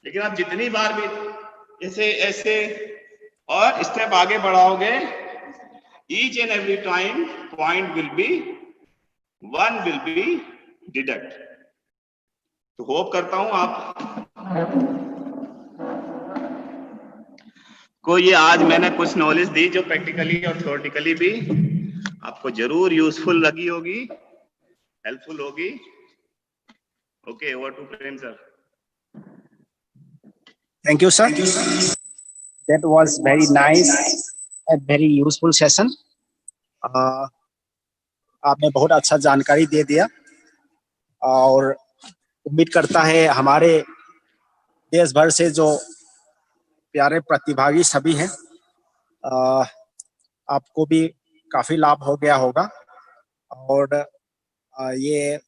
लेकिन आप जितनी बार भी ऐसे ऐसे और स्टेप आगे बढ़ाओगे, each and every time point will be 1 will be deduct. तो होप करता हूं आप को ये आज मैंने कुछ नॉलेज दी जो प्रैक्टिकली और थ्योरेटिकली भी आपको जरूर यूजफुल लगी होगी, हेल्पफुल होगी। Okay, over to Prem sir. Thank you, sir. That was very nice and very useful session. आपने बहुत अच्छा जानकारी दे दिया, और उम्मीद करता है हमारे देश भर से जो प्यारे प्रतिभागी सभी हैं, आपको भी काफी लाभ हो गया होगा। और ये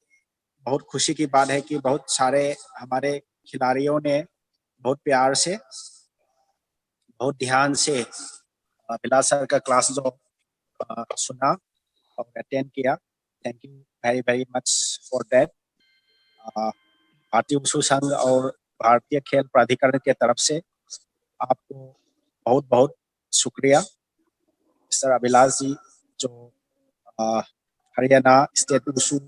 बहुत खुशी की बात है कि बहुत सारे हमारे खिलाड़ियों ने बहुत प्यार से बहुत ध्यान से अभिलाष सर का क्लास जो सुना और अटेंड किया। Thank you very very much for that. भारतीय वुशु संघ और भारतीय खेल प्राधिकरण के तरफ से आपको बहुत बहुत शुक्रिया। मिस्टर अभिलाष जी जो Haryana state wushu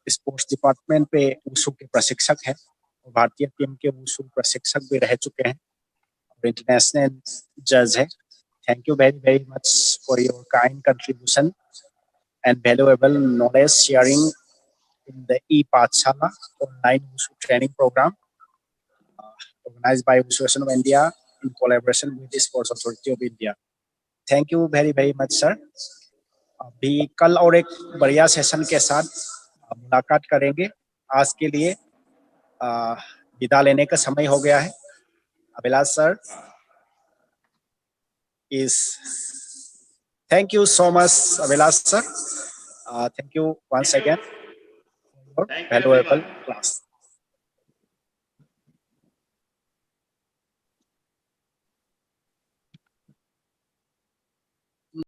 sports department पे वुशु के प्रशिक्षक हैं और भारतीय टीम के वुशु प्रशिक्षक भी रह चुके हैं और इंटरनेशनल जज है। Thank you very very much for your kind contribution and valuable knowledge sharing in the e-Pathshala online Wushu training program organized by Wushu Association of India in collaboration with the Sports Authority of India. Thank you very very much sir। अभी कल और एक बढ़िया session के साथ मुलाकात करेंगे। आज के लिए विदा लेने का समय हो गया है। Abhilash sir is thank you so much Abhilash sir, thank you once again for your valuable class।